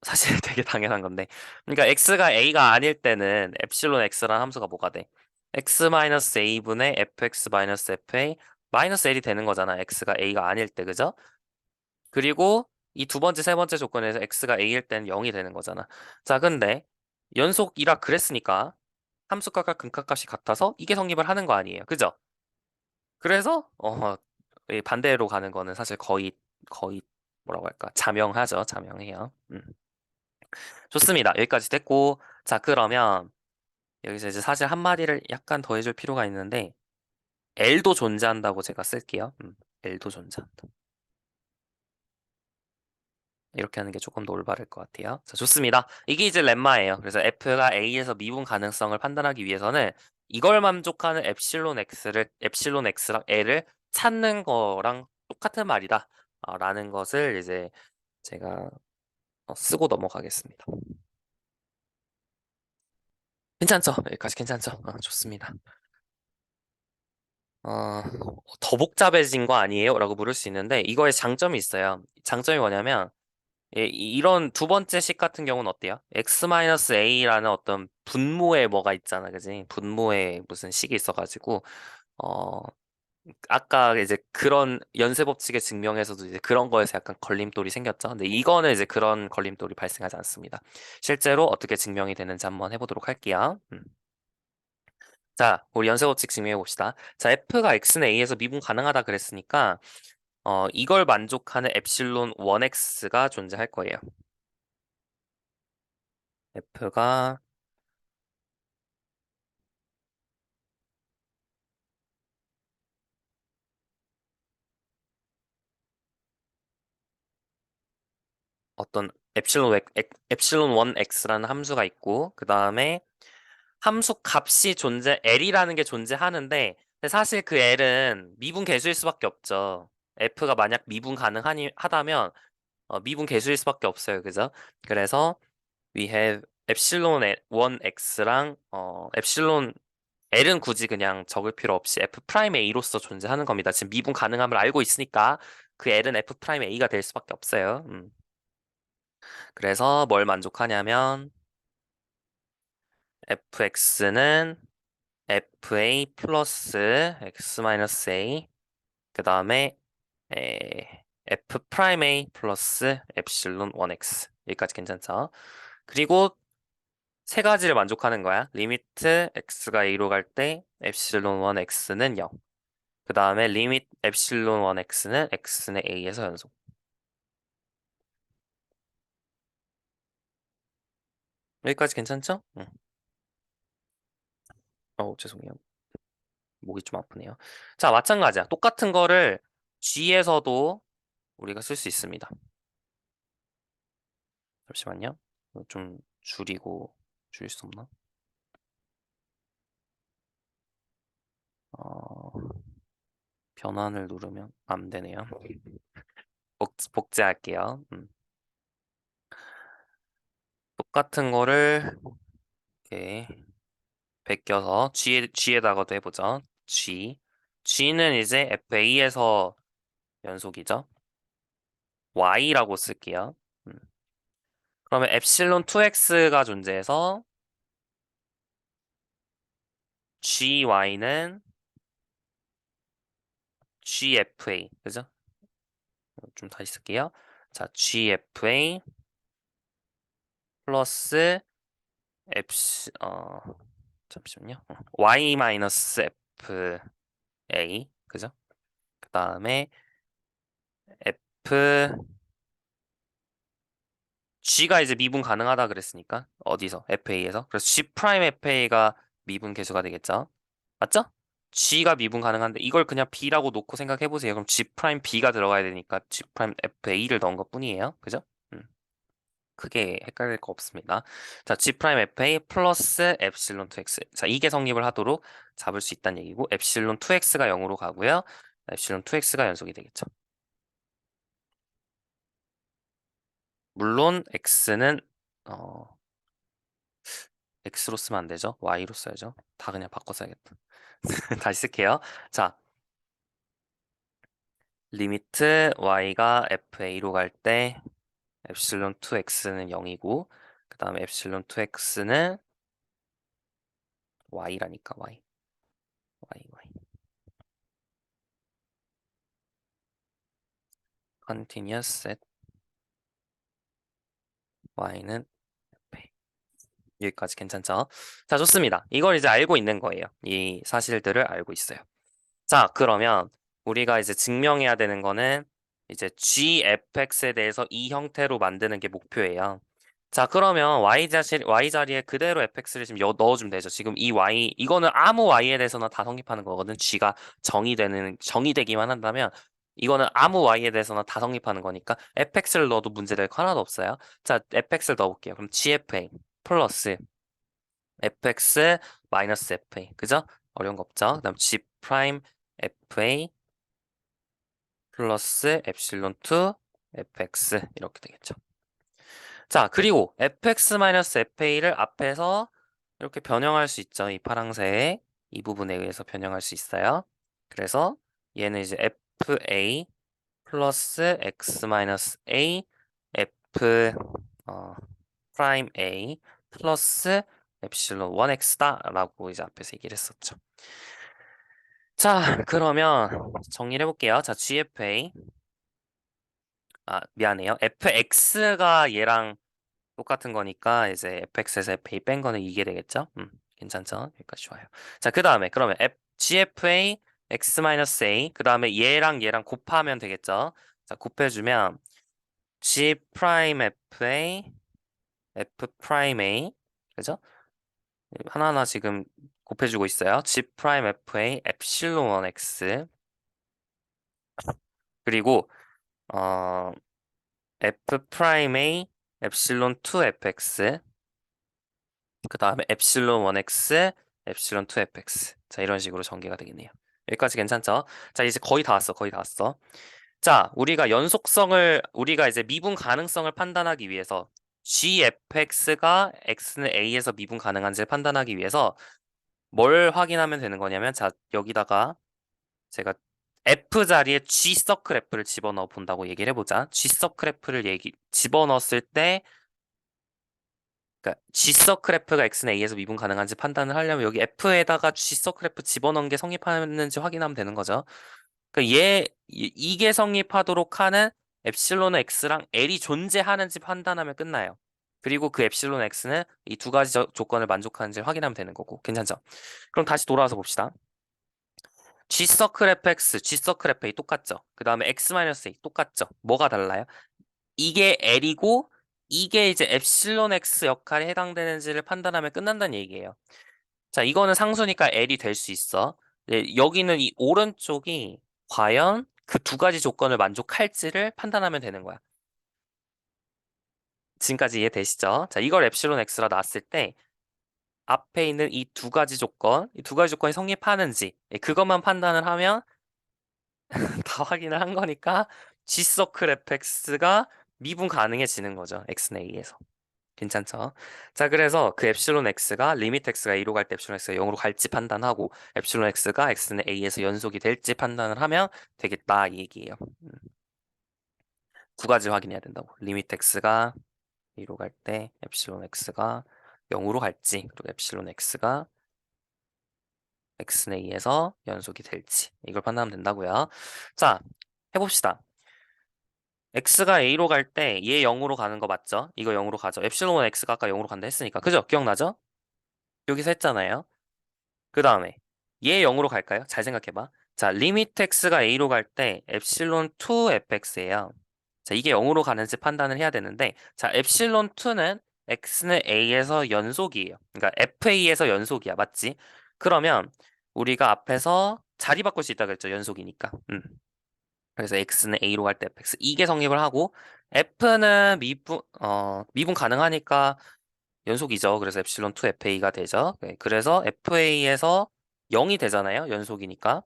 사실 되게 당연한 건데. 그러니까 x가 a가 아닐 때는 엡실론 x라는 함수가 뭐가 돼? x-a분의 fx-fa 마이너스 L이 되는 거잖아. x가 a가 아닐 때, 그죠? 그리고 이 두 번째, 세 번째 조건에서 x가 a일 때는 0이 되는 거잖아. 자, 근데 연속이라 그랬으니까 함수값과 근값값이 같아서 이게 성립을 하는 거 아니에요. 그죠? 그래서 이 반대로 가는 거는 사실 거의 뭐라고 할까? 자명하죠. 자명해요. 좋습니다. 여기까지 됐고, 자, 그러면 여기서 이제 사실 한마디를 약간 더 해줄 필요가 있는데 L도 존재한다고 제가 쓸게요. L도 존재한다. 이렇게 하는 게 조금 더 올바를 것 같아요. 자, 좋습니다. 이게 이제 렘마예요. 그래서 F가 A에서 미분 가능성을 판단하기 위해서는 이걸 만족하는 엡실론 X랑 L을 찾는 거랑 똑같은 말이다. 라는 것을 이제 제가 쓰고 넘어가겠습니다. 괜찮죠? 여기까지 괜찮죠? 좋습니다. 어, 더 복잡해진 거 아니에요? 라고 물을 수 있는데 이거에 장점이 있어요. 장점이 뭐냐면 이런 두 번째 식 같은 경우는 어때요? x-a라는 어떤 분모에 뭐가 있잖아, 그지? 분모에 무슨 식이 있어가지고 어 아까 이제 그런 연쇄 법칙의 증명에서도 이제 그런 거에서 약간 걸림돌이 생겼죠. 근데 이거는 이제 그런 걸림돌이 발생하지 않습니다. 실제로 어떻게 증명이 되는지 한번 해보도록 할게요. 자, 우리 연쇄 법칙 증명해 봅시다. 자, f가 x는 a에서 미분 가능하다 그랬으니까 이걸 만족하는 엡실론 1x가 존재할 거예요. f가 어떤 엡실론 1x라는 함수가 있고 그 다음에 함수 값이 L이라는 게 존재하는데 근데 사실 그 L은 미분 계수일 수밖에 없죠. f가 만약 미분 가능하다면 미분 계수일 수밖에 없어요. 그죠? 그래서 we have 엡실론 1x랑 엡실론 L은 굳이 그냥 적을 필요 없이 F'A로서 존재하는 겁니다. 지금 미분 가능함을 알고 있으니까 그 L은 F'A가 될 수밖에 없어요. 그래서 뭘 만족하냐면 fx는 fa 플러스 x 마이너스 a 그 다음에 f'A 플러스 엡실론 1x 여기까지 괜찮죠? 그리고 세 가지를 만족하는 거야. 리미트 x가 a로 갈 때 엡실론 1x는 0. 그 다음에 리밋 엡실론 1x는 x는 a에서 연속. 여기까지 괜찮죠? 응. 죄송해요. 목이 좀 아프네요. 자, 마찬가지야. 똑같은 거를 G에서도 우리가 쓸 수 있습니다. 잠시만요. 이거 좀 줄일 수 없나? 어, 변환을 누르면 안 되네요. 복제할게요. 똑같은 거를 이렇게 베껴서 G에다가도 해보죠. G는 이제 FA에서 연속이죠. Y라고 쓸게요. 음. 그러면 엡실론 2x가 존재해서 GY는 GFA, 그죠? 좀 다시 쓸게요. 자, GFA 플러스 엡시, 잠시만요. Y 마이너스 FA, 그죠? 그 다음에 F, G가 이제 미분 가능하다 그랬으니까, 어디서? FA에서. 그래서 G 프라임 FA가 미분 계수가 되겠죠? 맞죠? G가 미분 가능한데 이걸 그냥 B라고 놓고 생각해 보세요. 그럼 G 프라임 B가 들어가야 되니까 G 프라임 FA를 넣은 것뿐이에요. 그죠? 음, 크게 헷갈릴 거 없습니다. 자, G 프라임 FA 플러스 엡실론 2x. 자, 이게 성립을 하도록 잡을 수 있다는 얘기고 엡실론 2x가 0으로 가고요. 엡실론 2x가 연속이 되겠죠. 물론 x는 어, x로 쓰면 안 되죠. y로 써야죠. 다 그냥 바꿔 써야겠다. 다시 쓸게요. 자, 리미트 y가 fa로 갈 때 엡실론 2x는 0이고 그 다음에 엡실론 2x는 y라니까 y. continuous set y는 fA. 여기까지 괜찮죠? 자, 좋습니다. 이걸 이제 알고 있는 거예요. 이 사실들을 알고 있어요. 자, 그러면 우리가 이제 증명해야 되는 거는 이제 gfx에 대해서 이 형태로 만드는 게 목표예요. 자, 그러면 y 자리에 그대로 fx를 지금 넣어주면 되죠. 지금 이 y, 이거는 아무 y에 대해서는 다 성립하는 거거든. g가 정의되기만 한다면 이거는 아무 y에 대해서는 다 성립하는 거니까 fx를 넣어도 문제될 거 하나도 없어요. 자, fx를 넣어볼게요. 그럼 gfa 플러스 fx 마이너스 fa. 그죠? 어려운 거 없죠? 그다음 g 프라임 fa 플러스 엡실론 2 fx 이렇게 되겠죠. 자, 그리고 fx-fa를 앞에서 이렇게 변형할 수 있죠. 이 파랑색 이 부분에 의해서 변형할 수 있어요. 그래서 얘는 이제 fa 플러스 x-a f 프라임 a 플러스 엡실론 1x다라고 이제 앞에서 얘기를 했었죠. 자, 그러면 정리를 해볼게요. 자, gfa 미안해요. fx가 얘랑 똑같은 거니까 이제 fx에서 fa 뺀 거는 이게 되겠죠? 괜찮죠? 여기까지 좋아요. 자, 그 다음에 그러면 gfa x-a 그 다음에 얘랑 곱하면 되겠죠? 자, 곱해주면 g 프라임 fa f 프라임 a 그죠? 하나하나 지금 곱해주고 있어요. g 프라임 fa 엡실론 1x 그리고 어 f 프라임 a 엡실론 2 fx 그 다음에 엡실론 1x 엡실론 2 fx 자 이런 식으로 전개가 되겠네요. 여기까지 괜찮죠? 자 이제 거의 다 왔어 거의 다 왔어. 자 우리가 이제 미분 가능성을 판단하기 위해서 gfx가 x는 a에서 미분 가능한지를 판단하기 위해서 뭘 확인하면 되는 거냐면 자 여기다가 제가 f 자리에 g 서클 f를 집어넣어 본다고 얘기를 해보자. g 서클 f를 집어넣었을 때 그러니까 g 서클 f가 x는 a에서 미분 가능한지 판단을 하려면 여기 f에다가 g 서클 f 집어넣은 게 성립하는지 확인하면 되는 거죠. 그러니까 이게 성립하도록 하는 엡실론 x랑 l이 존재하는지 판단하면 끝나요. 그리고 그 엡실론 x는 이 두 가지 조건을 만족하는지 확인하면 되는 거고 괜찮죠? 그럼 다시 돌아와서 봅시다. g 서클 fx, g 서클 fa 똑같죠? 그 다음에 x-a 똑같죠? 뭐가 달라요? 이게 L이고 이게 이제 엡실론 X 역할에 해당되는지를 판단하면 끝난다는 얘기예요. 자, 이거는 상수니까 L이 될 수 있어. 여기는 이 오른쪽이 과연 그 두 가지 조건을 만족할지를 판단하면 되는 거야. 지금까지 이해되시죠? 자, 이걸 엡실론 X라 놨을 때 앞에 있는 이 두 가지 조건, 이 두 가지 조건이 성립하는지 그것만 판단을 하면 다 확인을 한 거니까 G서클 fx가 미분 가능해지는 거죠. x는 a에서. 괜찮죠? 자, 그래서 그 엡실론 x가 리미트 x가 a로 갈 때 엡실론 x가 0으로 갈지 판단하고 엡실론 x가 x는 a에서 연속이 될지 판단을 하면 되겠다 이 얘기예요. 두 가지 확인해야 된다고. 리미트 x가 a로 갈 때 엡실론 x가 0으로 갈지 그리고 엡실론 x가 x는 a에서 연속이 될지 이걸 판단하면 된다고요. 자, 해봅시다. x가 a로 갈 때 얘 0으로 가는 거 맞죠? 이거 0으로 가죠. 엡실론 x가 아까 0으로 간다 했으니까. 그죠? 기억나죠? 여기서 했잖아요. 그 다음에 얘 0으로 갈까요? 잘 생각해봐. 자, 리미트 x가 a로 갈 때 엡실론 2 fx예요. 자, 이게 0으로 가는지 판단을 해야 되는데 자, 엡실론 2는 x는 a에서 연속이에요. 그러니까 fa에서 연속이야. 맞지? 그러면 우리가 앞에서 자리 바꿀 수 있다 그랬죠. 연속이니까. 그래서 x는 a로 갈 때 fx 이게 성립을 하고 f는 미분 가능하니까 연속이죠. 그래서 엡실론 2 fa가 되죠. 네, 그래서 fa에서 0이 되잖아요. 연속이니까.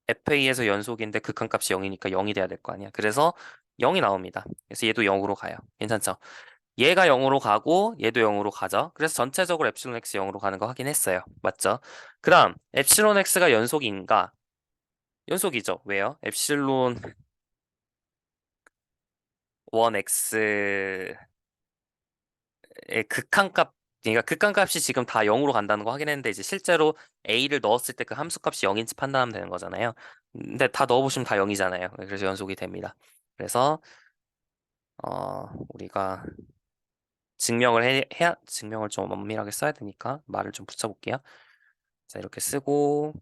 fa에서 연속인데 극한값이 0이니까 0이 돼야 될 거 아니야. 그래서 0이 나옵니다. 그래서 얘도 0으로 가요. 괜찮죠? 얘가 0으로 가고 얘도 0으로 가죠. 그래서 전체적으로 엡실론 x 0으로 가는 거 확인했어요. 맞죠? 그 다음 엡실론 x가 연속인가? 연속이죠. 왜요? 엡실론 1x의 극한값 그러니까 극한값이 지금 다 0으로 간다는 거 확인했는데 이제 실제로 a를 넣었을 때 그 함수값이 0인지 판단하면 되는 거잖아요. 근데 다 넣어보시면 다 0이잖아요. 그래서 연속이 됩니다. 그래서 우리가 증명을 좀 엄밀하게 써야 되니까 말을 좀 붙여볼게요. 자, 이렇게 쓰고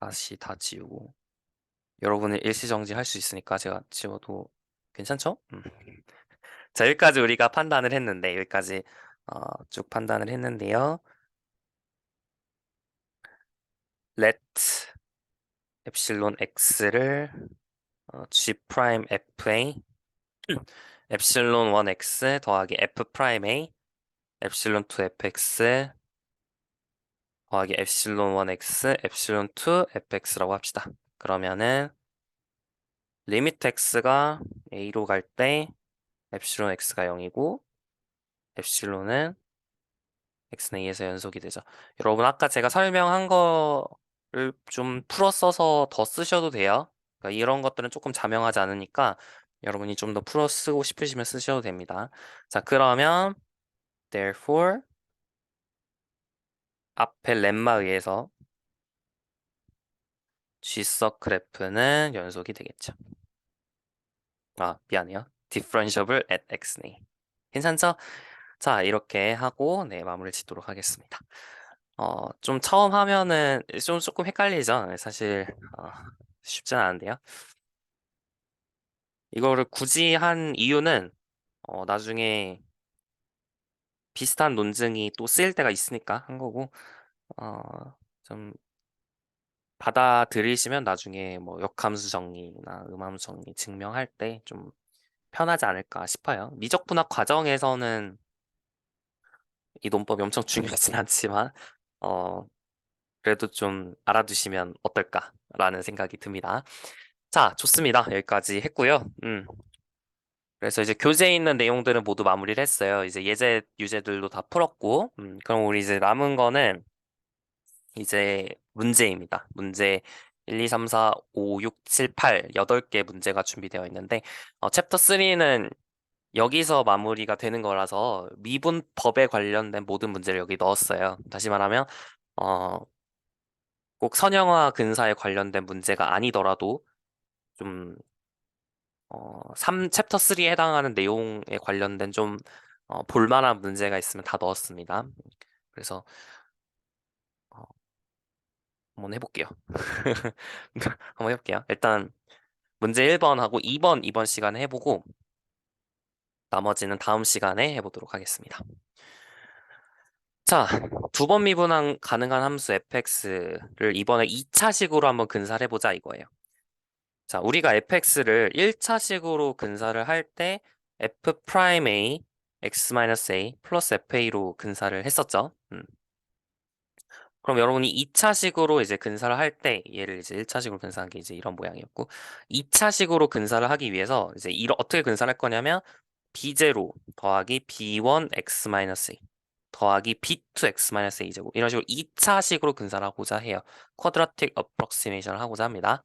다시 다 지우고 여러분은 일시정지 할 수 있으니까 제가 지워도 괜찮죠? 자, 여기까지 우리가 판단을 했는데 여기까지 쭉 판단을 했는데요. let epsilon x를 g 프라임 fa epsilon 1x 더하기 f 프라임 a epsilon 2 fx 더하기 epsilon 1x epsilon 2 fx라고 합시다. 그러면은 리미트 x가 a로 갈 때 epsilon x가 0이고 epsilon은 x는 2에서 연속이 되죠. 여러분 아까 제가 설명한 거를 좀 풀어 써서 더 쓰셔도 돼요. 그러니까 이런 것들은 조금 자명하지 않으니까 여러분이 좀 더 풀어 쓰고 싶으시면 쓰셔도 됩니다. 자, 그러면 therefore 앞에 렘마에 의해서 G서클 F는 연속이 되겠죠. 아, 미안해요. differentiable at x네. 괜찮죠? 자, 이렇게 하고 네, 마무리를 짓도록 하겠습니다. 좀 처음 하면은 좀 조금 헷갈리죠? 사실 쉽진 않은데요. 이거를 굳이 한 이유는 나중에 비슷한 논증이 또 쓰일 때가 있으니까 한 거고 좀 받아들이시면 나중에 뭐 역함수 정리나 음함수 정리 증명할 때 좀 편하지 않을까 싶어요. 미적분학 과정에서는 이 논법이 엄청 중요하진 않지만 어, 그래도 좀 알아두시면 어떨까라는 생각이 듭니다. 자, 좋습니다. 여기까지 했고요. 그래서 이제 교재에 있는 내용들은 모두 마무리를 했어요. 이제 예제, 유제들도 다 풀었고, 그럼 우리 이제 남은 거는 이제 문제입니다. 문제 1, 2, 3, 4, 5, 6, 7, 8, 8개 문제가 준비되어 있는데, 챕터 3는 여기서 마무리가 되는 거라서 미분법에 관련된 모든 문제를 여기 넣었어요. 다시 말하면, 어, 꼭 선형화 근사에 관련된 문제가 아니더라도 좀, 챕터 3에 해당하는 내용에 관련된 좀, 볼만한 문제가 있으면 다 넣었습니다. 그래서, 어, 한번 해볼게요. 한번 해볼게요. 일단, 문제 1번하고 2번 이번 시간에 해보고, 나머지는 다음 시간에 해보도록 하겠습니다. 자, 두 번 미분 가능한 함수 fx를 이번에 2차식으로 한번 근사를 해보자 이거예요. 자, 우리가 fx를 1차식으로 근사를 할 때 f 프라임 a x-a 플러스 fa로 근사를 했었죠. 그럼 여러분이 2차식으로 이제 근사를 할 때 얘를 이제 1차식으로 근사한 게 이제 이런 모양이었고 2차식으로 근사를 하기 위해서 이제 어떻게 근사를 할 거냐면 b0 더하기 b1 x-a 더하기 b2 x-a 제곱 이런 식으로 2차식으로 근사를 하고자 해요. 쿼드라틱 어프록시메이션을 하고자 합니다.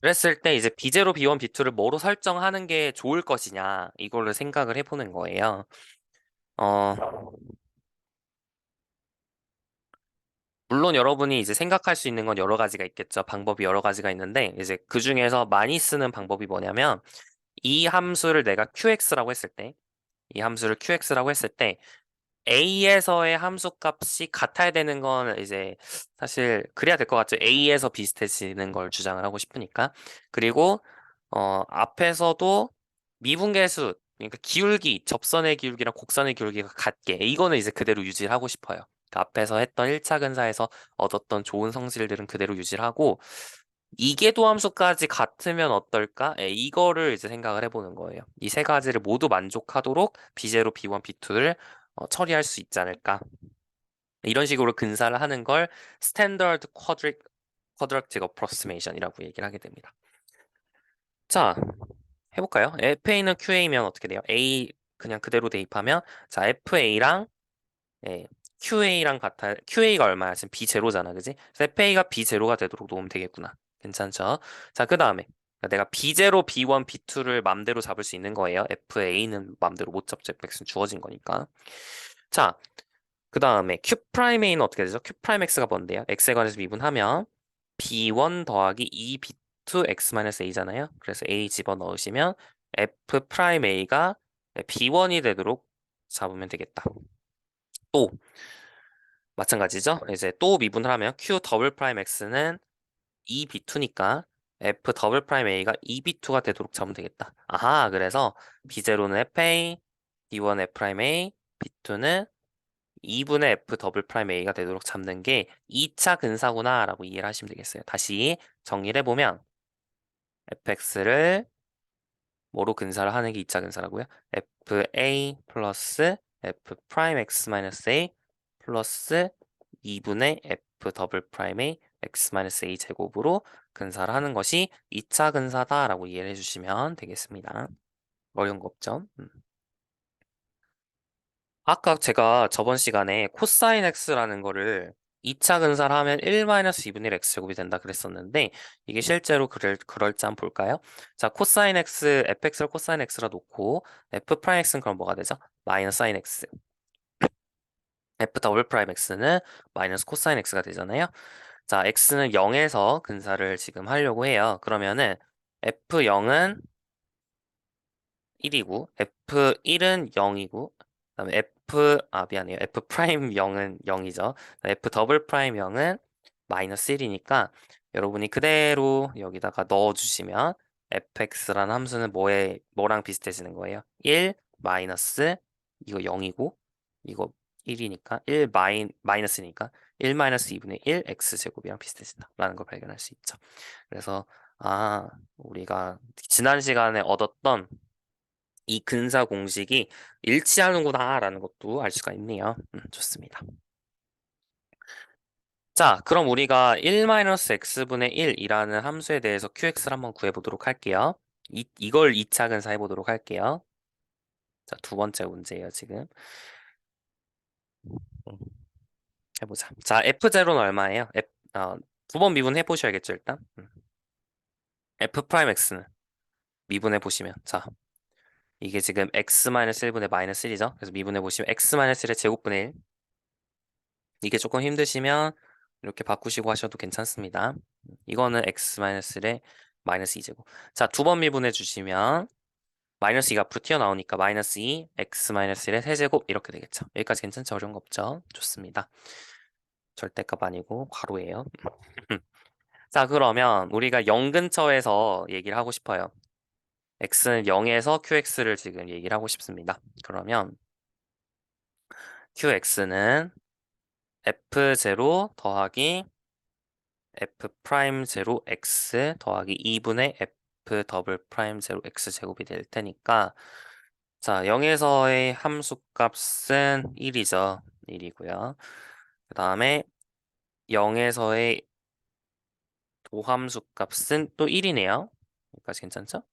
그랬을 때 이제 b0, b1, b2를 뭐로 설정하는 게 좋을 것이냐 이걸로 생각을 해보는 거예요. 어, 물론 여러분이 이제 생각할 수 있는 건 여러 가지가 있겠죠. 방법이 여러 가지가 있는데 이제 그 중에서 많이 쓰는 방법이 뭐냐면 이 함수를 내가 qx라고 했을 때 이 함수를 qx라고 했을 때 a에서의 함수 값이 같아야 되는 건 이제 사실 그래야 될 것 같죠. a에서 비슷해지는 걸 주장을 하고 싶으니까. 그리고 앞에서도 미분계수 그러니까 기울기, 접선의 기울기랑 곡선의 기울기가 같게 이거는 이제 그대로 유지를 하고 싶어요. 그러니까 앞에서 했던 1차 근사에서 얻었던 좋은 성질들은 그대로 유지를 하고 이계도함수까지 같으면 어떨까? 이거를 이제 생각을 해보는 거예요. 이 세 가지를 모두 만족하도록 B0, B1, B2를 처리할 수 있지 않을까? 이런 식으로 근사를 하는 걸 스탠더드 쿼드라틱 어프로시메이션이라고 얘기를 하게 됩니다. 자, 해볼까요? FA는 QA면 어떻게 돼요? A 그냥 그대로 대입하면 자 FA랑 QA랑 같아 QA가 얼마야? 지금 B0잖아, 그지? 그래서 FA가 B0가 되도록 놓으면 되겠구나. 괜찮죠? 자, 그 다음에 내가 B0, B1, B2를 맘대로 잡을 수 있는 거예요. FA는 맘대로 못 잡죠. FX는 주어진 거니까. 자, 그 다음에 q 프라임 a는 어떻게 되죠? q 프라임 x가 뭔데요? x에 관해서 미분하면 b1 더하기 2b2 x a잖아요. 그래서 a 집어넣으시면 f 프라임 a가 b1이 되도록 잡으면 되겠다. 또 마찬가지죠. 이제 또 미분을 하면 q 더블 프라임 x는 2b2니까 f 더블 프라임 a가 2b2가 되도록 잡으면 되겠다. 아하, 그래서 b0는 fa, b1 f 프라임 a, b2는 2분의 f 더블 프라임 a가 되도록 잡는 게 2차 근사구나라고 이해를 하시면 되겠어요. 다시 정리를 해보면 fx를 뭐로 근사를 하는 게 2차 근사라고요? fa 플러스 f 프라임 x 마이너스 a 플러스 2분의 f 더블 프라임 a x 마이너스 a 제곱으로 근사를 하는 것이 2차 근사다라고 이해를 해주시면 되겠습니다. 어려운 거 없죠? 아까 제가 저번 시간에 코사인 x라는 거를 2차 근사를 하면 1-2분의 x 제곱이 된다 그랬었는데 이게 실제로 그럴지 한번 볼까요? 자, 코사인 x, fx를 코사인 x라 놓고 f 프라임 x는 그럼 뭐가 되죠? 마이너스 사인 x. f 더블 프라임 x는 마이너스 코사인 x가 되잖아요. 자, x는 0에서 근사를 지금 하려고 해요. 그러면은 f0은 1이고 F1은 0이고 그다음에 미안해요. F 프라임 0은 0이죠. F 더블 프라임 0은 마이너스 1이니까 여러분이 그대로 여기다가 넣어주시면 fx라는 함수는 뭐랑 비슷해지는 거예요? 1 마이너스 이거 0이고 이거 1이니까 1 마이너스니까 1 마이너스 2분의 1 x제곱이랑 비슷해진다라는 걸 발견할 수 있죠. 그래서 우리가 지난 시간에 얻었던 이 근사 공식이 일치하는구나라는 것도 알 수가 있네요. 좋습니다. 자, 그럼 우리가 1-x분의 1이라는 함수에 대해서 qx를 한번 구해보도록 할게요. 이걸 2차 근사 해보도록 할게요. 자, 두 번째 문제예요, 지금. 음, 해보자. 자, f0는 얼마예요? 두 번 미분 해보셔야겠죠, 일단. f 프라임 x는 미분해 보시면. 자, 이게 지금 x-1분의 마이너스 1이죠? 그래서 미분해 보시면 x-1의 제곱분의 1. 이게 조금 힘드시면 이렇게 바꾸시고 하셔도 괜찮습니다. 이거는 x-1의 마이너스 2제곱. 자, 두 번 미분해 주시면 마이너스 2가 앞으로 튀어나오니까 마이너스 2, x-1의 세제곱 이렇게 되겠죠. 여기까지 괜찮죠? 어려운 거 없죠? 좋습니다. 절대값 아니고 괄호예요. 자, 그러면 우리가 0 근처에서 얘기를 하고 싶어요. x는 0에서 qx를 지금 얘기를 하고 싶습니다. 그러면 qx는 f0 더하기 f 프라임 제로 x 더하기 2분의 f 더블 프라임 제로 x 제곱이 될 테니까 자 0에서의 함수값은 1이죠. 1이고요. 그 다음에 0에서의 도함수 값은 또 1이네요. 여기까지 괜찮죠?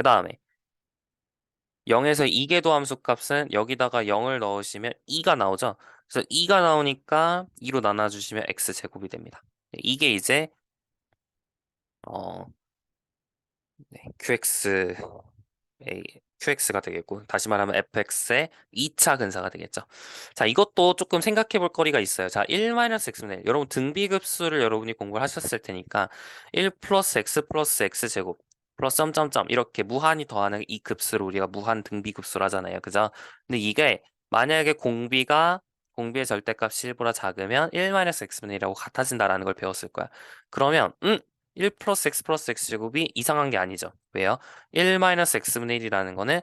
그 다음에 0에서 2개 도함수 값은 여기다가 0을 넣으시면 2가 나오죠. 그래서 2가 나오니까 2로 나눠주시면 x 제곱이 됩니다. 이게 이제 어, 네, QX가 되겠고 다시 말하면 FX의 2차 근사가 되겠죠. 자, 이것도 조금 생각해 볼 거리가 있어요. 자, 1-x분의 여러분 등비급수를 여러분이 공부를 하셨을 테니까 1 플러스 x 플러스 x 제곱 플러스 점점점 이렇게 무한히 더하는 이 급수를 우리가 무한 등비급수를 하잖아요. 그죠? 근데 이게 만약에 공비의 절대값이 1보다 작으면 1-x분의 1이라고 같아진다라는 걸 배웠을 거야. 그러면 1 플러스 x 플러스 x 제곱이 이상한 게 아니죠. 왜요? 1-x분의 1이라는 거는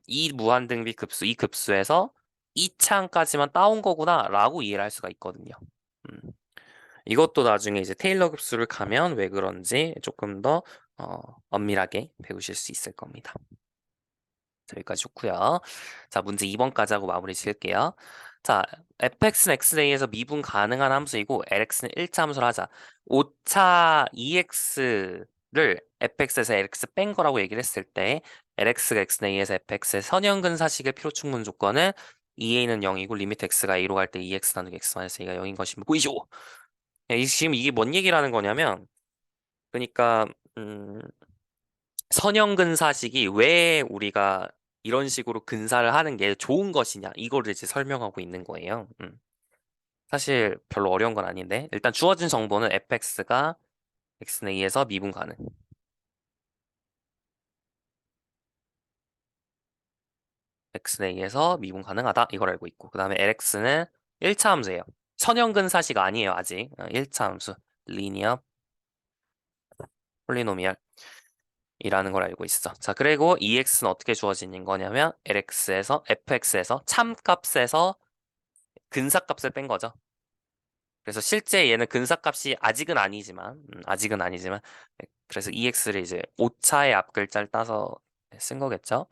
이 무한등비 급수, 이 급수에서 2차항까지만 따온 거구나 라고 이해를 할 수가 있거든요. 음. 이것도 나중에 이제 테일러 급수를 가면 왜 그런지 조금 더 엄밀하게 배우실 수 있을 겁니다. 자, 여기까지 좋고요. 자, 문제 2번까지 하고 마무리 지을게요. 자, fx는 x에서 미분 가능한 함수이고 lx는 1차 함수를 하자. 5차 ex를 fx에서 lx 뺀 거라고 얘기를 했을 때 lx가 x에서 fx의 선형근사식의 필요충분 조건은 2a는 0이고 리미트 x가 a로 갈 때 2x 나누기 x-a가 0인 것이 보이죠? 지금 이게 뭔 얘기라는 거냐면 그러니까 선형근사식이 왜 우리가 이런 식으로 근사를 하는 게 좋은 것이냐 이거를 이제 설명하고 있는 거예요. 사실 별로 어려운 건 아닌데 일단 주어진 정보는 fx가 x는 a에서 미분 가능. x는 a에서 미분 가능하다 이걸 알고 있고 그 다음에 lx는 1차 함수예요. 선형근사시가 아니에요 아직. 1차 함수 리니어 폴리노미얼 이라는 걸 알고 있어. 자, 그리고 EX는 어떻게 주어지는 거냐면 LX에서 FX에서 참값에서 근사값을 뺀 거죠. 그래서 실제 얘는 근사값이 아직은 아니지만 그래서 EX를 이제 오차의 앞글자를 따서 쓴 거겠죠.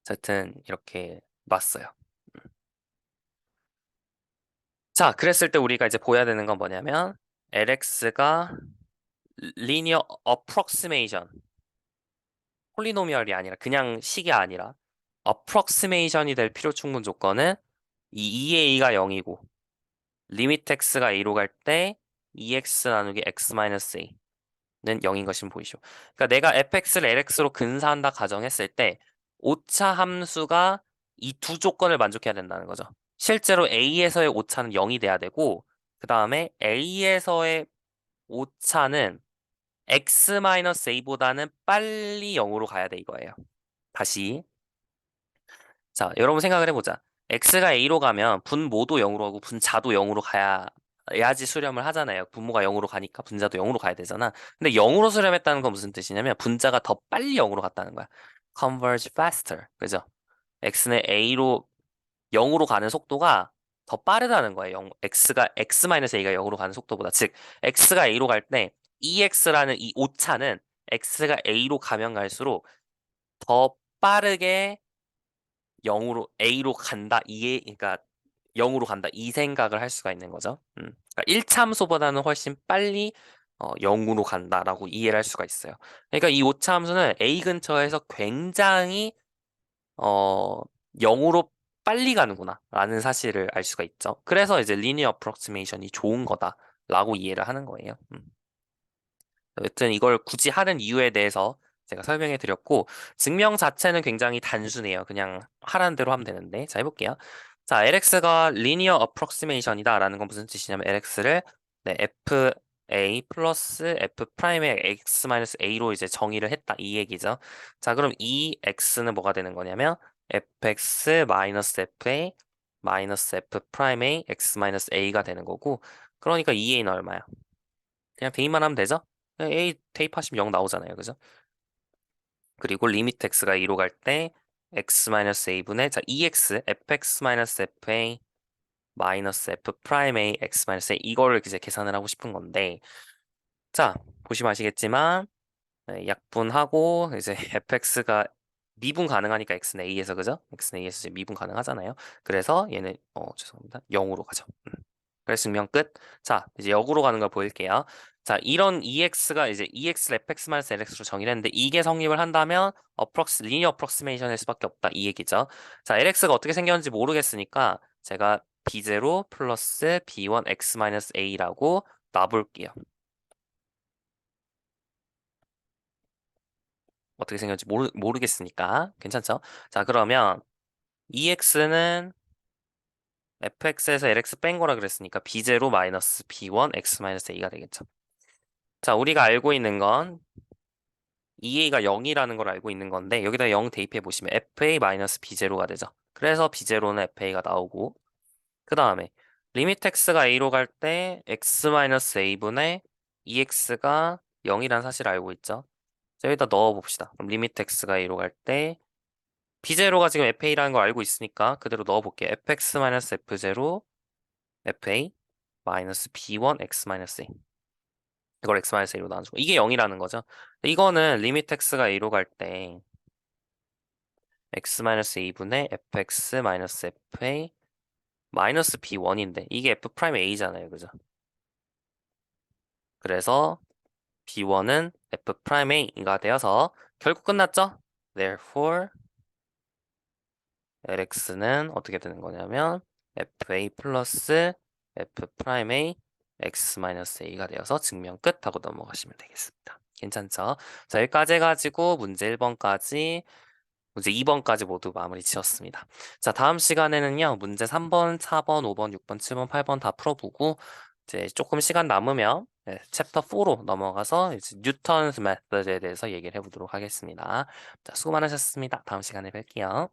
어쨌든 이렇게 놨어요. 자, 그랬을 때 우리가 이제 보여야 되는 건 뭐냐면 LX가 linear approximation 폴리노미얼이 아니라 그냥 식이 아니라 approximation이 될 필요 충분 조건은 이 2a가 0이고 리미트 x가 a로 갈 때 2x 나누기 x-a는 0인 것임 보이죠. 그러니까 내가 fx를 lx로 근사한다 가정했을 때 오차 함수가 이 두 조건을 만족해야 된다는 거죠. 실제로 a에서의 오차는 0이 돼야 되고 그 다음에 a에서의 오차는 x-a보다는 빨리 0으로 가야 돼 이거예요. 다시 자, 여러분 생각을 해보자. x가 a로 가면 분모도 0으로 가고 분자도 0으로 가야지 수렴을 하잖아요. 분모가 0으로 가니까 분자도 0으로 가야 되잖아. 근데 0으로 수렴했다는 건 무슨 뜻이냐면 분자가 더 빨리 0으로 갔다는 거야. converge faster. 그죠? x는 a로 0으로 가는 속도가 더 빠르다는 거예요. x가 x-a가 0으로 가는 속도보다. 즉 x가 a로 갈 때 ex라는 이 오차는 x가 a로 가면 갈수록 더 빠르게 0으로 A로 간다 그러니까 0으로 간다 이 생각을 할 수가 있는 거죠. 그러니까 1참수보다는 훨씬 빨리 0으로 간다라고 이해를 할 수가 있어요. 그러니까 이 오차함수는 A 근처에서 굉장히 어 0으로 빨리 가는구나 라는 사실을 알 수가 있죠. 그래서 이제 linear approximation이 좋은 거다라고 이해를 하는 거예요. 여튼 이걸 굳이 하는 이유에 대해서 제가 설명해 드렸고 증명 자체는 굉장히 단순해요. 그냥 하라는 대로 하면 되는데 자 해볼게요. 자 LX가 linear approximation이다 라는 건 무슨 뜻이냐면 LX를 네, FA 플러스 F 프라임의 X-A로 이제 정의를 했다 이 얘기죠. 자 그럼 이 X는 뭐가 되는 거냐면 FX 마이너스 FA 마이너스 F 프라임의 X-A가 되는 거고 그러니까 2A는 얼마야? 그냥 대입만 하면 되죠? A 대입하시면 0 나오잖아요. 그죠? 그리고 리미트 x가 2로 갈 때 x-a분의 자 2x fx-fa 마이너스 f 프라임 a x-a 이거를 이제 계산을 하고 싶은 건데 자 보시면 아시겠지만 네, 약분하고 이제 fx가 미분 가능하니까 x는 a에서 그죠? x는 a에서 이제 미분 가능하잖아요. 그래서 얘는 죄송합니다. 0으로 가죠. 그래서 증명 끝. 자, 이제 역으로 가는 걸 보일게요. 자, 이런 EX가 이제 EX fx LX로 정의를 했는데 이게 성립을 한다면 리니어 어프록시메이션일 수밖에 없다 이 얘기죠. 자, LX가 어떻게 생겼는지 모르겠으니까 제가 B0 플러스 B1 X-A라고 놔볼게요. 어떻게 생겼는지 모르겠으니까 괜찮죠? 자, 그러면 EX는 fx에서 LX 뺀 거라 그랬으니까 B0 마이너스 B1 X-A가 되겠죠. 자, 우리가 알고 있는 건 EA가 0이라는 걸 알고 있는 건데 여기다 0 대입해 보시면 FA-B0가 되죠. 그래서 B0는 FA가 나오고 그 다음에 리미트 x가 A로 갈 때 X-A분의 EX가 0이라는 사실을 알고 있죠. 자, 여기다 넣어 봅시다. 그럼 리미트 x가 A로 갈 때 B0가 지금 FA라는 걸 알고 있으니까 그대로 넣어 볼게요. fx-f0 FA 마이너스 B1 X-A 이걸 X-A로 나눠주고 이게 0이라는 거죠. 이거는 리미트 x가 A로 갈 때 x-a분의 fx-fa 마이너스 b1인데 이게 f 프라임 a잖아요. 그죠? 그래서 b1은 f 프라임 a가 되어서 결국 끝났죠? Therefore lx는 어떻게 되는 거냐면 fa 플러스 f 프라임 a x-a가 되어서 증명 끝 하고 넘어가시면 되겠습니다. 괜찮죠? 자 여기까지 해가지고 문제 1번까지 문제 2번까지 모두 마무리 지었습니다. 자, 다음 시간에는요, 문제 3번, 4번, 5번, 6번, 7번, 8번 다 풀어보고, 이제 조금 시간 남으면 챕터 4로 넘어가서 이제 뉴턴스 메서드에 대해서 얘기를 해보도록 하겠습니다. 자, 수고 많으셨습니다. 다음 시간에 뵐게요.